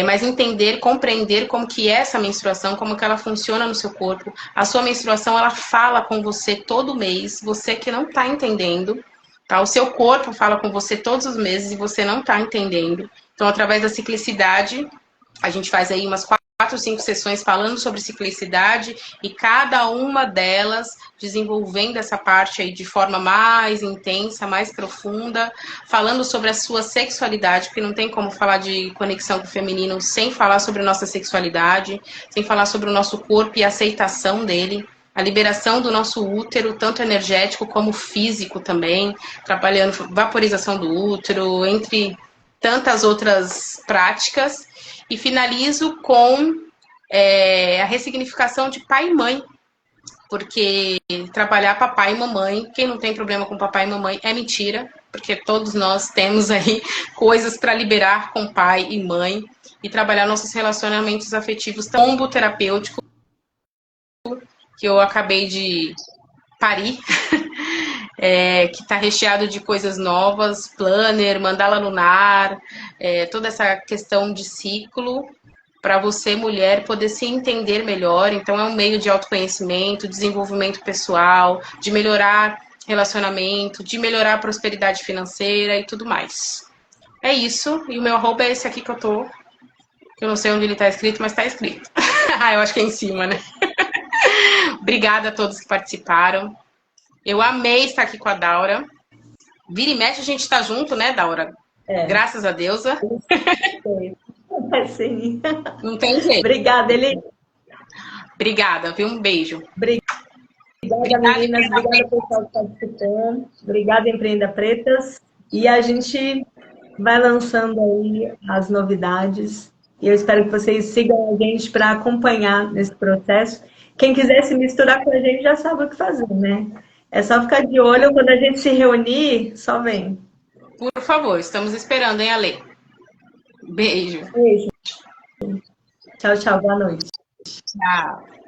Mas entender, compreender como que é essa menstruação, como que ela funciona no seu corpo. A sua menstruação, ela fala com você todo mês, você que não está entendendo. Tá? O seu corpo fala com você todos os meses e você não está entendendo. Então, através da ciclicidade, a gente faz aí umas 4, 5 sessões falando sobre ciclicidade e cada uma delas desenvolvendo essa parte aí de forma mais intensa, mais profunda, falando sobre a sua sexualidade, porque não tem como falar de conexão com o feminino sem falar sobre a nossa sexualidade, sem falar sobre o nosso corpo e a aceitação dele. A liberação do nosso útero, tanto energético como físico também, trabalhando vaporização do útero, entre tantas outras práticas. E finalizo com a ressignificação de pai e mãe, porque trabalhar papai e mamãe, quem não tem problema com papai e mamãe, é mentira, porque todos nós temos aí coisas para liberar com pai e mãe, e trabalhar nossos relacionamentos afetivos, tombo terapêutico, que eu acabei de parir, que está recheado de coisas novas, planner, mandala lunar, toda essa questão de ciclo, para você, mulher, poder se entender melhor. Então, é um meio de autoconhecimento, desenvolvimento pessoal, de melhorar relacionamento, de melhorar a prosperidade financeira e tudo mais. É isso, e o meu arroba é esse aqui que eu tô. Eu não sei onde ele tá escrito, mas tá escrito. Eu acho que é em cima, né? Obrigada a todos que participaram. Eu amei estar aqui com a Daura. Vira e mexe, a gente tá junto, né, Daura? Graças a deusa. Sim. Não tem jeito. Obrigada, Eli. Obrigada, viu? Um beijo. Obrigada, meninas. Obrigada, pessoal que participou. Obrigada, Empreenda Pretas. E a gente vai lançando aí as novidades. E eu espero que vocês sigam a gente para acompanhar nesse processo. Quem quiser se misturar com a gente já sabe o que fazer, né? É só ficar de olho. Quando a gente se reunir, só vem. Por favor, estamos esperando, hein, Ale? Beijo. Beijo. Tchau, tchau. Boa noite. Tchau.